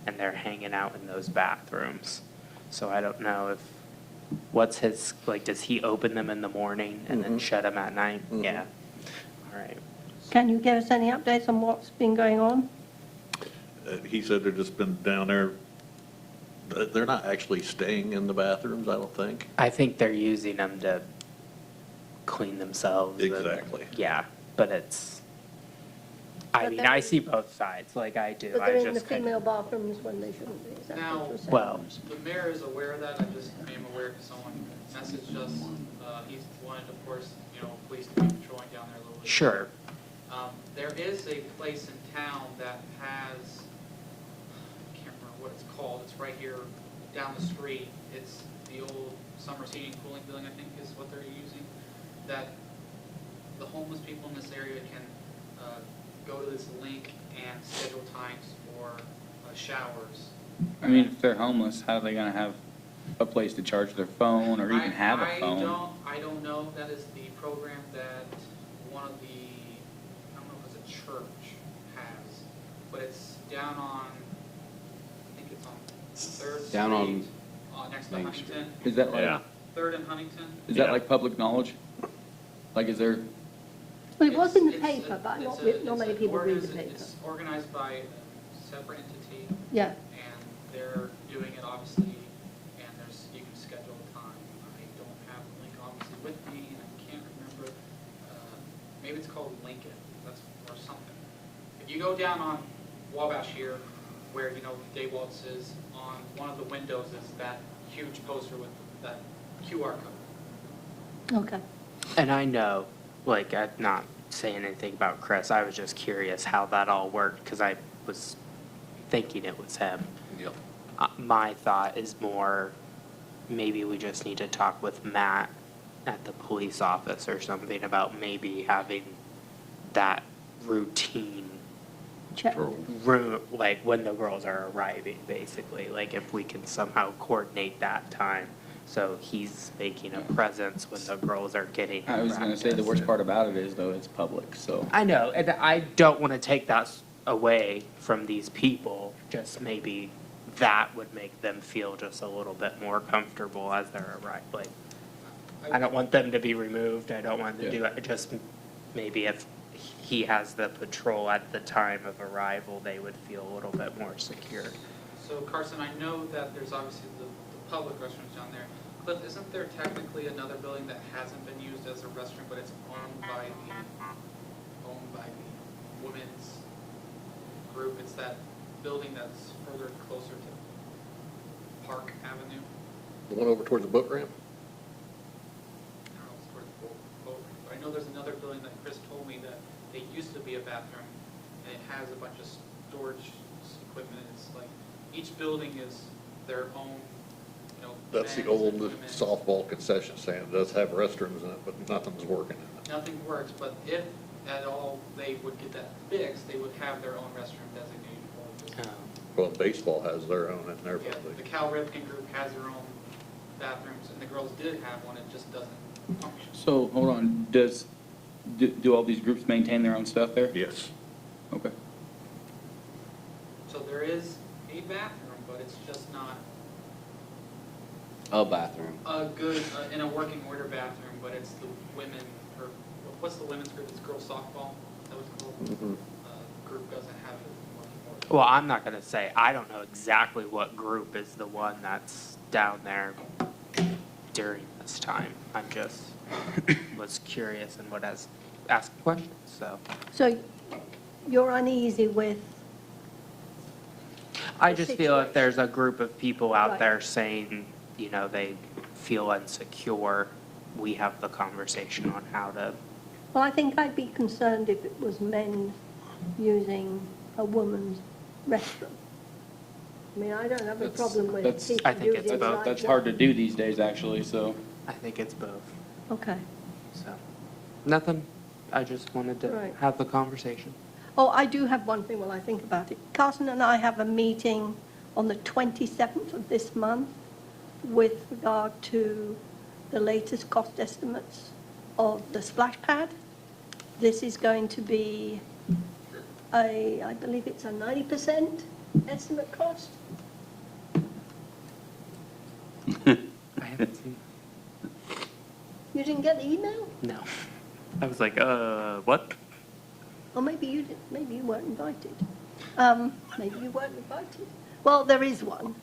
and they're hanging out in those bathrooms. So I don't know if, what's his, like, does he open them in the morning and then shut them at night? Yeah. All right. can you give us any updates on what's been going on? He said they've just been down there. They're not actually staying in the bathrooms, I don't think. I think they're using them to clean themselves. and- Exactly. Yeah, but it's, I But mean, they're- I see both sides, like I do. But I they're in the just kind female of, bathrooms when they shouldn't be, is that Now- what you're saying? well, The mayor is aware of that. I just am aware because someone messaged us. He's wanted, of course, police to be patrolling down there a little bit. sure. There is a place in town that has, I can't remember what it's called, it's right here down the street. It's the old summer heating and cooling building, I think is what they're using, that the homeless people in this area can go to this link and schedule times for showers. I mean, if they're homeless, how are they gonna have a place to charge their phone or even have a phone? I don't know, that is the program that one of the, I don't know if it's a church has, but it's down on, I think it's on Third Street. Down on next to Main Street. Huntington, Is that Yeah. like, Third and Huntington. is that like public knowledge? Like, is there, Well, it was in the It's- paper, but it's not many it's people read the organiz- paper. It's organized by a separate entity, Yeah, and they're doing it obviously, and you can schedule a time. I don't have the link obviously with me, and I can't remember, maybe it's called Lincoln, or something. If you go down on Wabash here, where, Day Waltz is, on one of the windows is that huge poster with that QR code. okay. And I know, like, I'm not saying anything about Chris, I was just curious how that all worked, because I was thinking it was him. Yep. My thought is more, maybe we just need to talk with Matt at the police office or something about maybe having that routine Check. room, like when the girls are arriving, basically, like if we can somehow coordinate that time So he's making a presence when the girls are getting I was gonna say, the practice. worst part about it is though, it's public, so. I know, and I don't want to take that away from these people, just maybe that would make them feel just a little bit more comfortable as they're arriving. Like, I don't want them to be removed, I don't want to do it, just maybe if he has the patrol at the time of arrival, they would feel a little bit more secure. So Carson, I know that there's obviously the public restrooms down there. Cliff, isn't there technically another building that hasn't been used as a restroom, but it's owned by the women's group? It's that building that's further closer to Park Avenue. The one over towards the boat ramp? I don't know, it's towards the boat, but I know there's another building that Chris told me that it used to be a bathroom, and it has a bunch of storage equipment. It's like, each building is their own, you know. That's the men's old and women's. softball concession stand. It does have restrooms in it, but nothing's working in it. Nothing works, but if at all they would get that fixed, they would have their own restroom designated for it. Well, baseball has their own in their Yeah, the building. Cal Ripken group has their own bathrooms, and the girls did have one, it just doesn't function. So, hold on, do all these groups maintain their own stuff there? Yes. Okay. So there is a bathroom, but it's just not A bathroom. a good, in a working order bathroom, but it's the women, or what's the women's group, it's girls softball, is that what it's called? Group doesn't have it in working order. Well, I'm not going to say, I don't know exactly what group is the one that's down there during this time. I'm just, was curious and would ask questions, so. So you're uneasy with, I The just feel if situation. there's a group of people out Right. there saying, you know, they feel insecure, we have the conversation on how to, well, I think I'd be concerned if it was men using a woman's restroom. I mean, I don't have a That's- problem with that's- people I think it's using both. like That's that. hard to do these days, actually, so. I think it's both, Okay. so. Nothing, I just wanted to Right. have the conversation. Oh, I do have one thing while I think about it. Carson and I have a meeting on the 27th of this month with regard to the latest cost estimates of the splash pad. This is going to be I believe it's a 90% estimate cost. I haven't seen, You didn't get the email? no. I was like, what? Or maybe you didn't, maybe you weren't invited. Maybe you weren't invited. Well, there is one,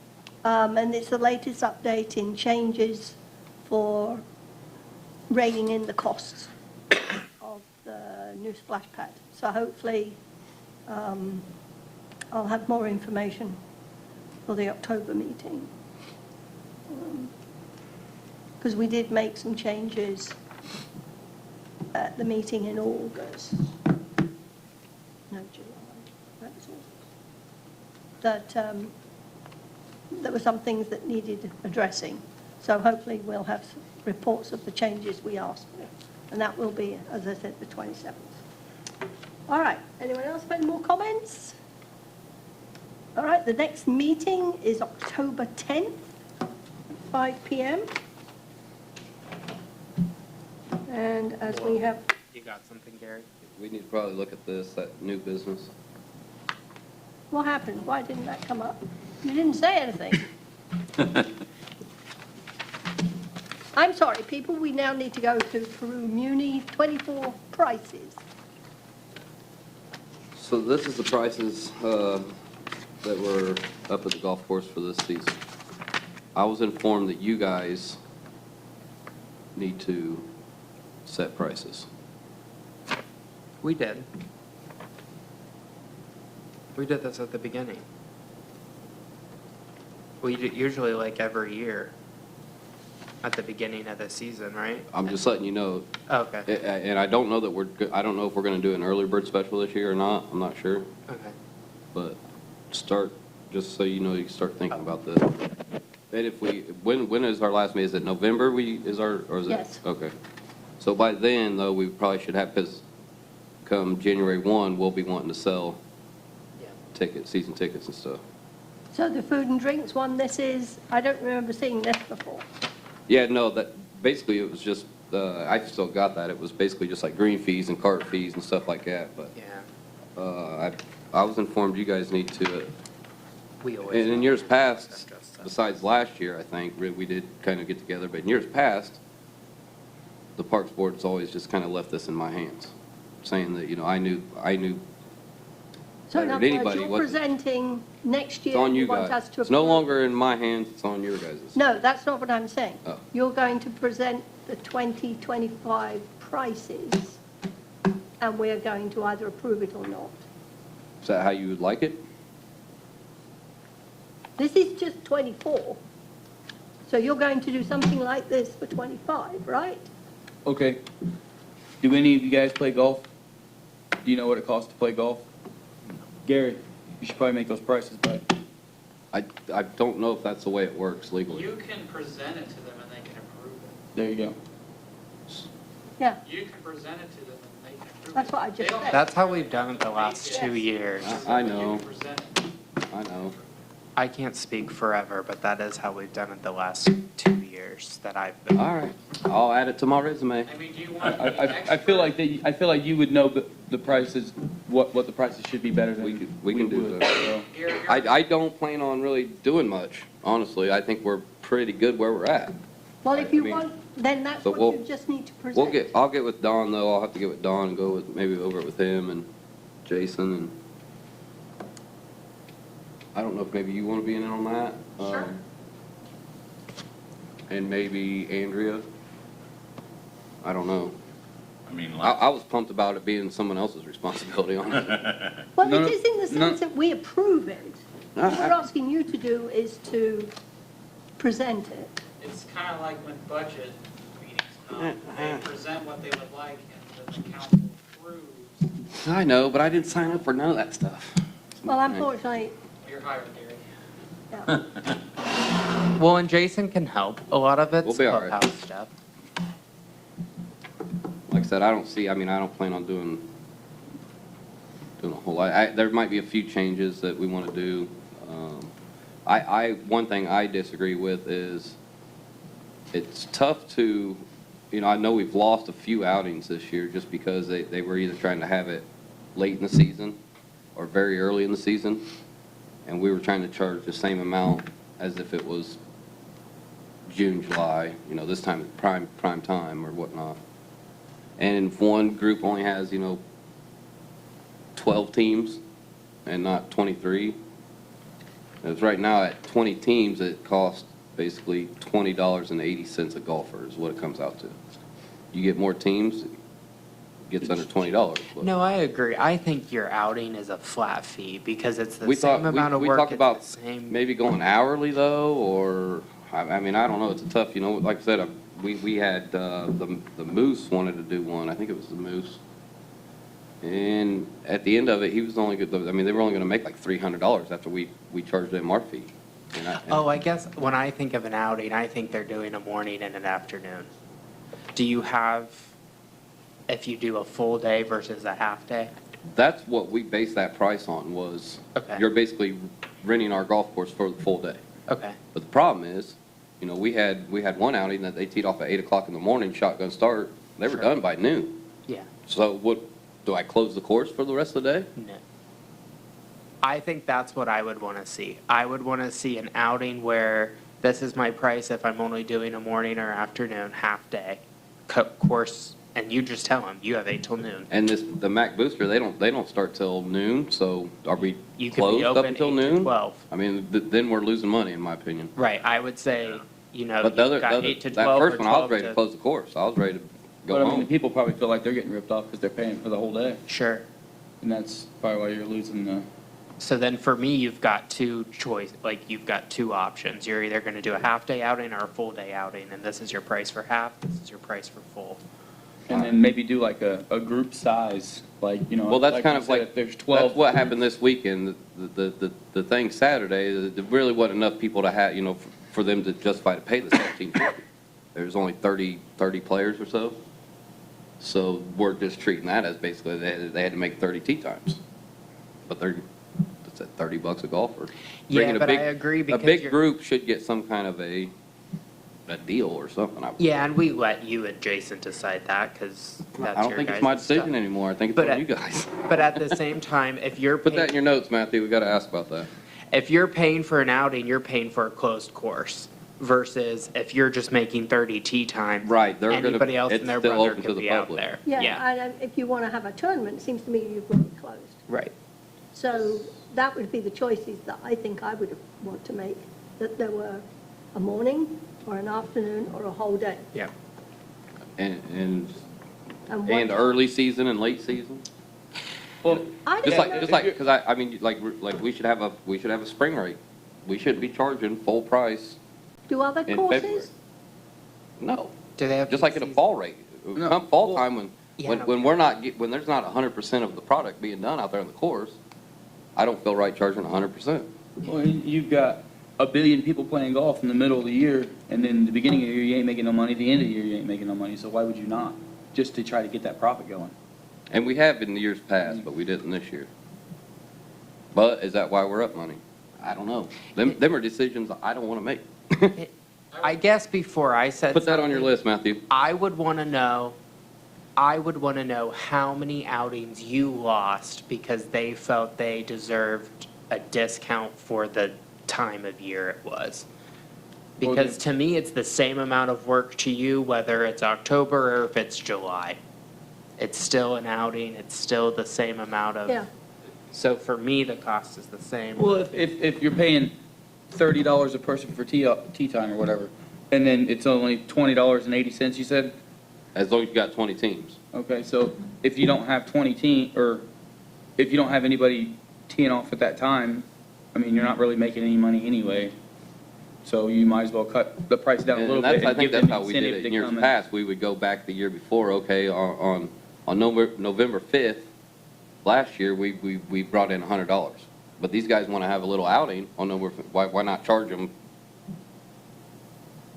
and it's the latest update in changes for reining in the costs of the new splash pad. So hopefully, I'll have more information for the October meeting. Because we did make some changes at the meeting in August. No, July, that was August. That there were some things that needed addressing. So hopefully we'll have some reports of the changes we asked for. And that will be, as I said, the 27th. All right, anyone else have any more comments? All right, the next meeting is October 10th, 5 p.m. And as we have, You got something, Gary? We need to probably look at this, that new business. what happened? Why didn't that come up? You didn't say anything. I'm sorry, people, we now need to go to Peru Muni 24 prices. So this is the prices that were up at the golf course for this season. I was informed that you guys need to set prices. We did. We did this at the beginning. We do usually like every year at the beginning of the season, right? I'm just letting you know, Okay, and I don't know that I don't know if we're gonna do an early bird special this year or not, I'm not sure. okay. But start, just so you know, you can start thinking about this. And if when is our last meeting? Is it November or is it? Yes. Okay. So by then, though, we probably should have, because come January 1, we'll be wanting to sell tickets, season tickets and stuff. So the food and drinks one, this is, I don't remember seeing this before. Yeah, no, that, basically it was just, I still got that. It was basically just like green fees and cart fees and stuff like that, but, Yeah, I was informed you guys need to, we always. and in years past, Adjust that. besides last year, I think, we did kind of get together, but in years past, the Parks Board's always just kind of left this in my hands, saying that, you know, I knew So in better other than words, anybody you're what- presenting next it's year, on you you want guys. us to It's no approve. longer in my hands, it's on your guys'. No, that's not what I'm saying. Oh. You're going to present the 2025 prices, and we're going to either approve it or not. Is that how you would like it? This is just 24. So you're going to do something like this for 25, right? Okay. Do any of you guys play golf? Do you know what it costs to play golf? Gary, you should probably make those prices, bud. I don't know if that's the way it works legally. You can present it to them and they can approve it. There you go. Yeah, You can present it to them and they can approve it. That's what I just They don't said. That's how we've done it the last 2 years. I You know, can present it. I know. I can't speak forever, but that is how we've done it the last 2 years that I've been. All right, I'll add it to my resume. I mean, do you want to be I feel like I feel like you would know the prices, what the prices should be better than We can do would, that. so. I don't plan on really doing much, honestly. I think we're pretty good where we're at. well, if you I mean, want, then that's so what we'll- you just need to present. I'll get with Don though. I'll have to get with Don and go with, maybe over it with him and Jason and I don't know if maybe you want to be in on that. Sure. And maybe Andrea. I don't know. I mean, I was pumped about it being someone else's responsibility on it. Well, No, it is in the no. sense that we approve it. What we're asking you to do is to present it. It's kind of like when budget meetings come, they present what they would like and then the council approves. I know, but I didn't sign up for none of that stuff. Well, unfortunately, You're hired, Gary. yeah. Well, and Jason can help. A lot of it's We'll be all right. clubhouse stuff. Like I said, I don't plan on doing a whole lot. There might be a few changes that we want to do. One thing I disagree with is it's tough to, I know we've lost a few outings this year just because they were either trying to have it late in the season or very early in the season, and we were trying to charge the same amount as if it was June, July, this time is prime time or whatnot. And if one group only has, 12 teams and not 23, as right now at 20 teams, it costs basically $20.80 a golfer is what it comes out to. You get more teams, it gets under $20. but- No, I agree. I think your outing is a flat fee because it's the We same thought, amount of we work. talked it's about the same. maybe going hourly though, or, I mean, I don't know, it's a tough, like I said, we had, the Moose wanted to do one, I think it was the Moose. And at the end of it, he was only good, they were only gonna make like $300 after we charged them our fee. Oh, I guess when I think of an outing, I think they're doing a morning and an afternoon. Do you have, if you do a full day versus a half day? That's what we based that price on was, Okay. you're basically renting our golf course for the full day. Okay. But the problem is, we had one outing that they teed off at 8 o'clock in the morning, shotgun start, they were Sure. done by noon. Yeah. So do I close the course for the rest of the day? No. I think that's what I would want to see. I would want to see an outing where this is my price if I'm only doing a morning or afternoon, half day course, and you just tell them you have 8 till noon. And the Mac Booster, they don't start till noon, so are we You could be closed up open until 8 to noon? 12. I mean, then we're losing money, in my opinion. Right. I would say, But you've the got 8 to 12 that or first one, I was 12 ready to close the course. I was ready to But go I mean, the home. people probably feel like they're getting ripped off because they're paying for the whole day. Sure. And that's probably why you're losing the, So then for me, you've got two options. You're either going to do a half-day outing or a full-day outing, and this is your price for half, this is your price for full. and then maybe do like a group size, like, Well, that's like kind you of said, like, if there's 12. that's what happened this weekend. The thing Saturday, there really wasn't enough people to have, for them to justify to pay the $17.50. There was only 30 players or so. So we're just treating that as basically they had to make 30 tee times. But it's at $30 a golfer. Yeah, Bringing a but big- I agree A because big you're- group should get some kind of a a deal or something. Yeah, and we let you and Jason decide that, because that's I don't your think it's my guys' stuff. decision anymore. I think it's But on you guys. But at the same time, if you're Put that in paying, your notes, Matthew. We got to ask about that. if you're paying for an outing, you're paying for a closed course, versus if you're just making 30 tee times. Right, they're gonna- Anybody else it's and their still brother open to could the be out public. there. Yeah, and if you want to have a tournament, it seems to me you've got it closed. Right. So that would be the choices that I think I would want to make, that there were a morning or an afternoon or a whole day. Yeah. And what- early season and late season? Well, I Just don't know. like, because I mean, like we should have a spring rate. We shouldn't be charging full price Do other in February. courses? No, Do they have? just like at a season? fall rate. No, Come fall well- time, Yeah, when no. when there's not 100% of the product being done out there in the course, I don't feel right charging 100%. well, you've got a billion people playing golf in the middle of the year, and then the beginning of the year, you ain't making no money, the end of the year, you ain't making no money, so why would you not? Just to try to get that profit going. And we have in the years past, but we didn't this year. But is that why we're up money? I don't know. Them are decisions I don't want to make. I guess before I said Put that on your something, list, Matthew. I would want to know how many outings you lost because they felt they deserved a discount for the time of year it was. Because to me, it's the same amount of work to you, whether it's October or if it's July. It's still an outing, it's still the same amount of. Yeah. So for me, the cost is the same. Well, if you're paying $30 a person for tee time or whatever, and then it's only $20.80, you said? As long as you got 20 teams. Okay, so if you don't have 20 or if you don't have anybody teeing off at that time, I mean, you're not really making any money anyway. So you might as well cut the price down a little And bit that's, I and think give that's them how we did incentive it to in years come in. past. We would go back the year before, okay, on November 5th, last year, we brought in $100. But these guys want to have a little outing on November, why not charge them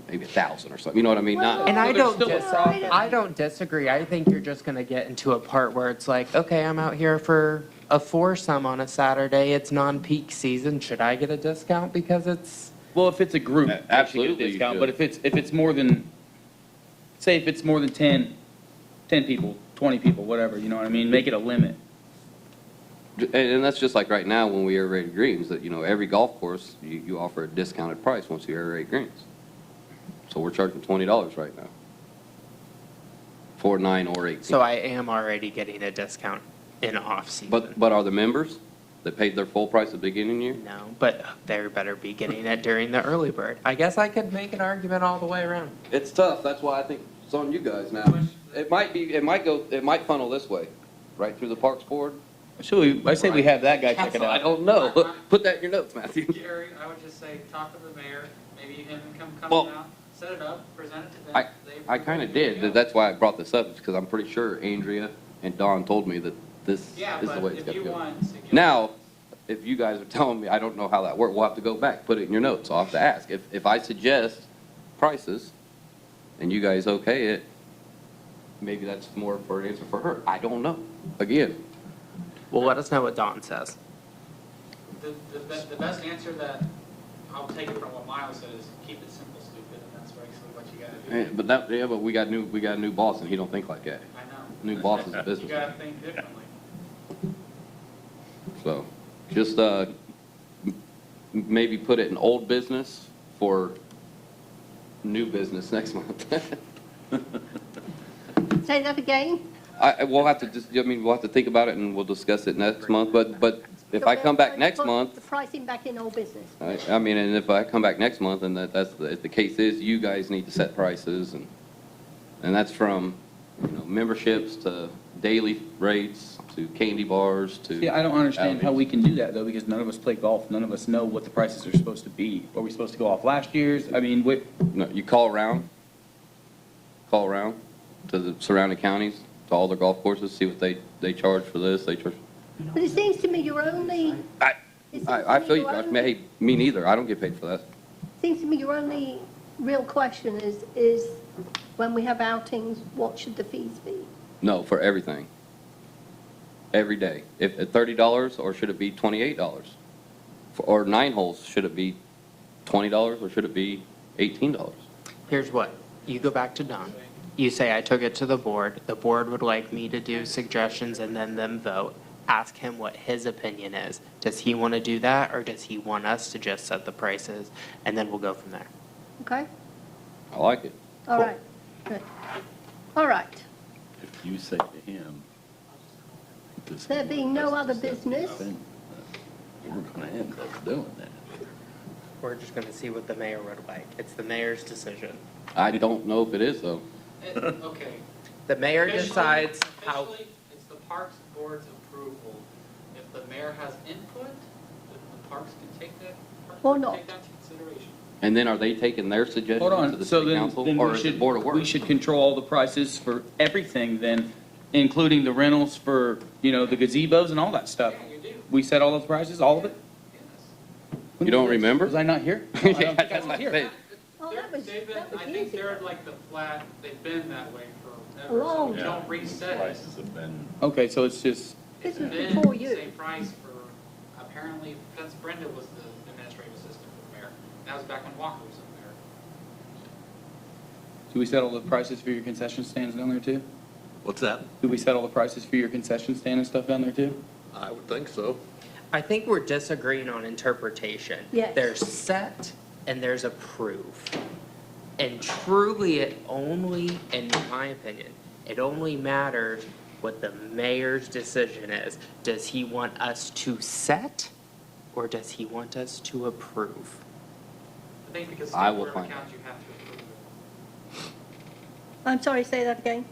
maybe $1,000 or something, you know what I mean? Not, And I there's don't, still a profit. I don't disagree. I think you're just gonna get into a part where it's like, okay, I'm out here for a foursome on a Saturday. It's non-peak season. Should I get a discount because it's? Well, if it's a group, they should get a Absolutely you discount, should. but if it's more than, say if it's more than 10 people, 20 people, whatever, you know what I mean? Make it a limit. and that's just like right now when we aerate greens, that, you know, every golf course, you offer a discounted price once you aerate greens. So we're charging $20 right now for 9 or 8. So I am already getting a discount in off-season. But are the members that paid their full price at the beginning of the year? No, but they better be getting it during the early bird. I guess I could make an argument all the way around. It's tough. That's why I think it's on you guys now. It might funnel this way, right through the Parks Board. I say we have that guy check it I out. don't know. Put that in your notes, Matthew. Gary, I would just say, talk to the mayor, maybe him come Well, out, set it up, present it to them. I They- kind of did. That's why I brought this up, because I'm pretty sure Andrea and Don told me that this Yeah, is the way but it's if going to you go. want suggestions. Now, if you guys are telling me, I don't know how that works, we'll have to go back, put it in your notes. I'll have to ask. If I suggest prices and you guys okay it, maybe that's more for an answer for her. I don't know. Again, Well, let us know what Dawn says. The best answer that, I'll take it from what Miles said, is keep it simple, stupid, and that's basically what you gotta do. but we got a new boss and he don't think like that. I know. New boss is a You business. gotta think differently. So, just, maybe put it in old business for new business next month. Say that again? We'll have to we'll have to think about it and we'll discuss it next month, but if I come back next Put month, the pricing back in all business. I mean, and if I come back next month and if the case is, you guys need to set prices and that's from, you know, memberships to daily rates to candy bars to. See, I don't understand how outings. we can do that though, because none of us play golf. None of us know what the prices are supposed to be. Are we supposed to go off last year's? I mean, No, you call around to the surrounding counties, to all their golf courses, see what they charge for this, they charge. But it seems to me you're only. I it seems to I me feel you, you're Josh. only- Hey, me neither, I don't get paid for that. Seems to me your only real question is when we have outings, what should the fees be? No, for everything. Every day. If at $30, or should it be $28? Or 9 holes, should it be $20 or should it be $18? Here's what, you go back to Don. You say, I took it to the board would like me to do suggestions and then them vote. Ask him what his opinion is. Does he want to do that, or does he want us to just set the prices, and then we'll go from there? Okay? I like it. All right, good. All right. If you say to him. does he There want being no us to other set the business. thing, We're going to end up doing that. We're just going to see what the mayor would like. It's the mayor's decision. I don't know if it is, though. Okay. The mayor Officially- decides how, Officially, it's the Parks Board's approval. If the mayor has input, then the parks can take that, parks Or can not. take that into consideration. And then are they taking their suggestions Hold to on, the so city then council, or we is it should, Board of we Works? should control all the prices for everything then, including the rentals for, the gazebos and all that stuff. Yeah, you do. We set all those prices, all of it? Yes. You don't remember? Was I not here? I Yeah, don't think I that's was what I here. said. Oh, that was, They've been, that was I think years they're ago. like the flat, they've been that way forever, so Long we don't reset it. Prices have been, Okay, so it's just, This It's was been before the you. same price for, apparently, since Brenda was the administrative assistant for the mayor. That was back when Walker was in there. do we settle the prices for your concession stands down there too? What's that? Do we settle the prices for your concession stand and stuff down there too? I would think so. I think we're disagreeing on interpretation. Yes. There's set and there's approve. And truly, it only, in my opinion, it only matters what the mayor's decision is. Does he want us to set, or does he want us to approve? I think because I state will board of find accounts, you have to approve it. I'm sorry, say that again?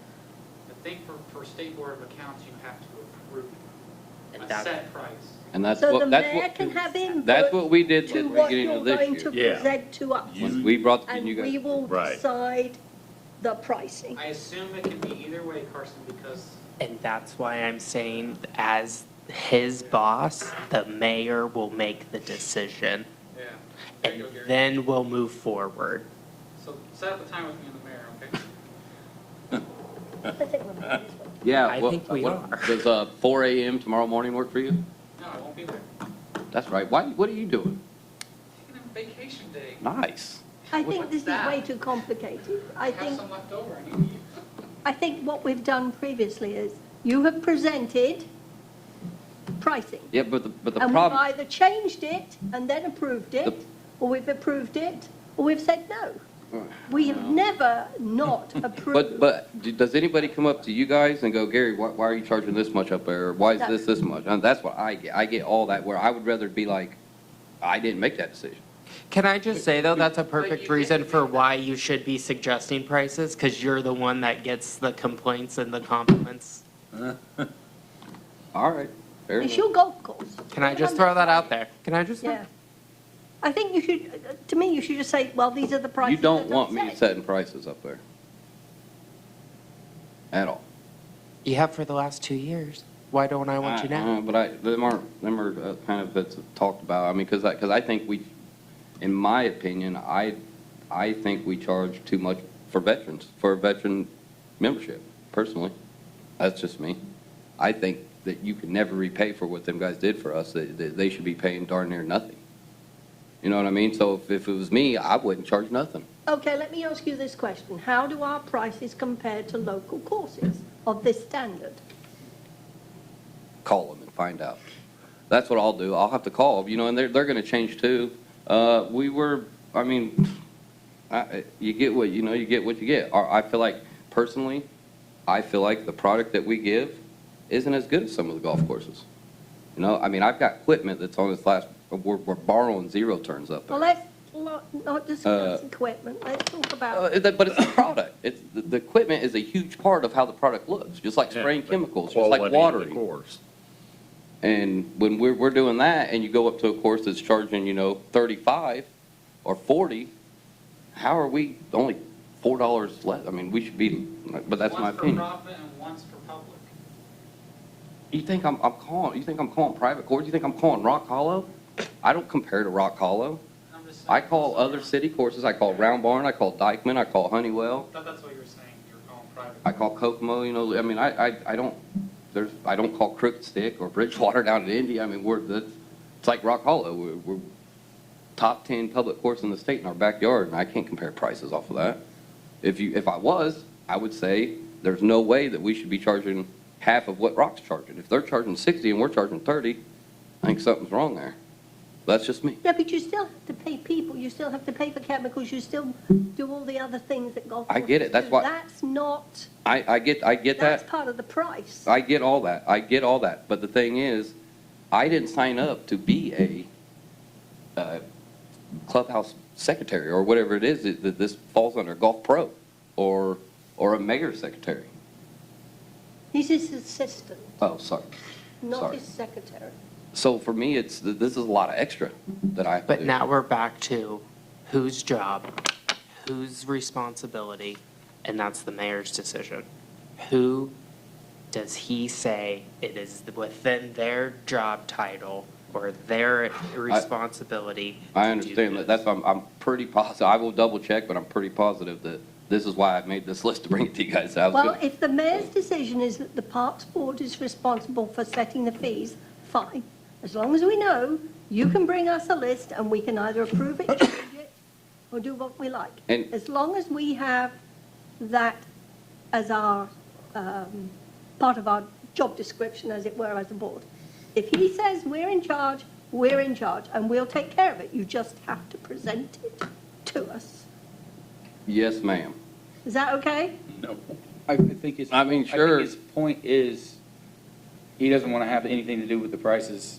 I think for state board of accounts, you have to approve And a that- set price. And that's So the what, that's mayor what, can have input that's what we did to at the what beginning you're of this going to year. Yeah. present to us. When we brought, and And you we guys, will Right. decide the pricing. I assume it can be either way, Carson, because And that's why I'm saying, as his boss, the mayor will make the decision. yeah. There And you go, Gary. then we'll move forward. So set up a time with me and the mayor, okay? I think we're moving this way. yeah. I what- think we what- are. Does 4 AM tomorrow morning work for you? No, I won't be there. That's right. Why, what are you doing? Taking a vacation day. Nice. I think What's this is that? way too complicated. I Have think, some left over, I need you. I think what we've done previously is, you have presented pricing. Yeah, but the And we've problem, either changed it and then approved it, or we've approved it, or we've said no. We have never not approved. but does anybody come up to you guys and go, Gary, why are you charging this much up there? Or why is No. this much? And that's what I get. I get all that, where I would rather be like, I didn't make that decision. Can I just say, though, that's a But perfect you reason didn't for make that. why you should be suggesting prices, because you're the one that gets the complaints and the compliments. All right, fair It's enough. your golf course. Can I just throw that out there? Can I just? Yeah. I think you should, to me, you should just say, well, these are the prices. You don't that want I'm me setting. setting prices up there. At all. You have for the last 2 years. Why don't I want you now? But them are kind of, that's talked about, I mean, because I think we, in my opinion, I think we charge too much for veterans, for veteran membership, personally. That's just me. I think that you can never repay for what them guys did for us, that they should be paying darn near nothing. You know what I mean? So if it was me, I wouldn't charge nothing. Okay, let me ask you this question. How do our prices compare to local courses of this standard? Call them and find out. That's what I'll do. I'll have to call, and they're going to change too. I mean, you get what, you get what you get. I feel like, personally, I feel like the product that we give isn't as good as some of the golf courses. I mean, I've got equipment that's on this last, we're borrowing zero turns up Well, there. let's not discuss equipment. Let's talk about, But it's the product. The equipment is a huge part of how the product looks, just like spraying chemicals, just like quality of the watering. course. And when we're doing that, and you go up to a course that's charging, 35 or 40, how are we only $4 less? I mean, we should be, but that's my opinion. One's for profit and one's for public. You think I'm calling private courts? You think I'm calling Rock Hollow? I don't compare to Rock Hollow. I'm just saying. I call other city courses. I call Round Barn. I call Dykeman. I call Honeywell. I thought that's what you were saying, you were calling private. I call Kokomo. I mean, I don't call Crooked Stick or Bridgewater down in Indy. I mean, it's like Rock Hollow. We're top 10 public course in the state in our backyard, and I can't compare prices off of that. If I was, I would say there's no way that we should be charging half of what Rock's charging. If they're charging 60 and we're charging 30, I think something's wrong there. That's just me. Yeah, but you still have to pay people, you still have to pay for chemicals, you still do all the other things that golf I courses get it. That's do. why- That's not, I get that's that. part of the price. I get all that. I get all that. But the thing is, I didn't sign up to be a clubhouse secretary or whatever it is that this falls under, golf pro or a mayor's secretary. He's his assistant, Oh, sorry. not Sorry. his secretary. So for me, this is a lot of extra that I have to But do. now we're back to whose job, whose responsibility, and that's the mayor's decision. Who does he say it is within their job title or their responsibility? I to do understand that. this? That's, I'm pretty positive. I will double check, but I'm pretty positive that this is why I've made this list to bring it to you guys. I was Well, gonna- if the mayor's decision is that the Parks Board is responsible for setting the fees, fine. As long as we know, you can bring us a list and we can either approve it, change it, or do what we like. And- As long as we have that as our, part of our job description, as it were, as a board. If he says we're in charge, and we'll take care of it. You just have to present it to us. Yes, ma'am. Is that okay? No. I think his, I mean, sure. his point is, he doesn't want to have anything to do with the prices,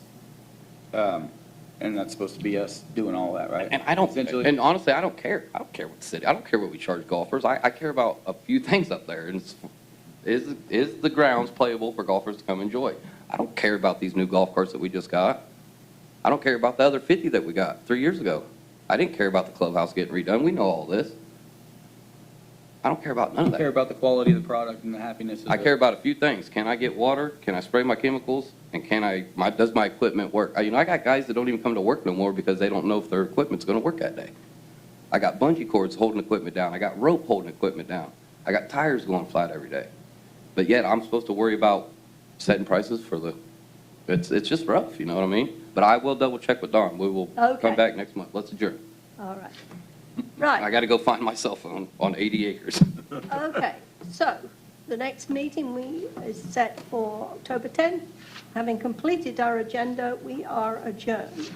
and that's supposed to be us doing all that, right? And I don't, Essentially. and honestly, I don't care. I don't care what the city, I don't care what we charge golfers. I care about a few things up there. And is the grounds playable for golfers to come enjoy? I don't care about these new golf carts that we just got. I don't care about the other 50 that we got 3 years ago. I didn't care about the clubhouse getting redone. We know all this. I don't care about none of I care that. about the quality of the product and the happiness of I care about a few things. Can I get water? Can I spray my chemicals? And does my equipment work? I got guys that don't even come to work no more because they don't know if their equipment's gonna work that day. I got bungee cords holding equipment down. I got rope holding equipment down. I got tires going flat every day. But yet I'm supposed to worry about setting prices for it's just rough, you know what I mean? But I will double check with Dawn. We will Okay. come back next month. Let's adjourn. All right. I Right, gotta go find my cell phone on 80 acres. okay. So the next meeting is set for October 10th. Having completed our agenda, we are adjourned.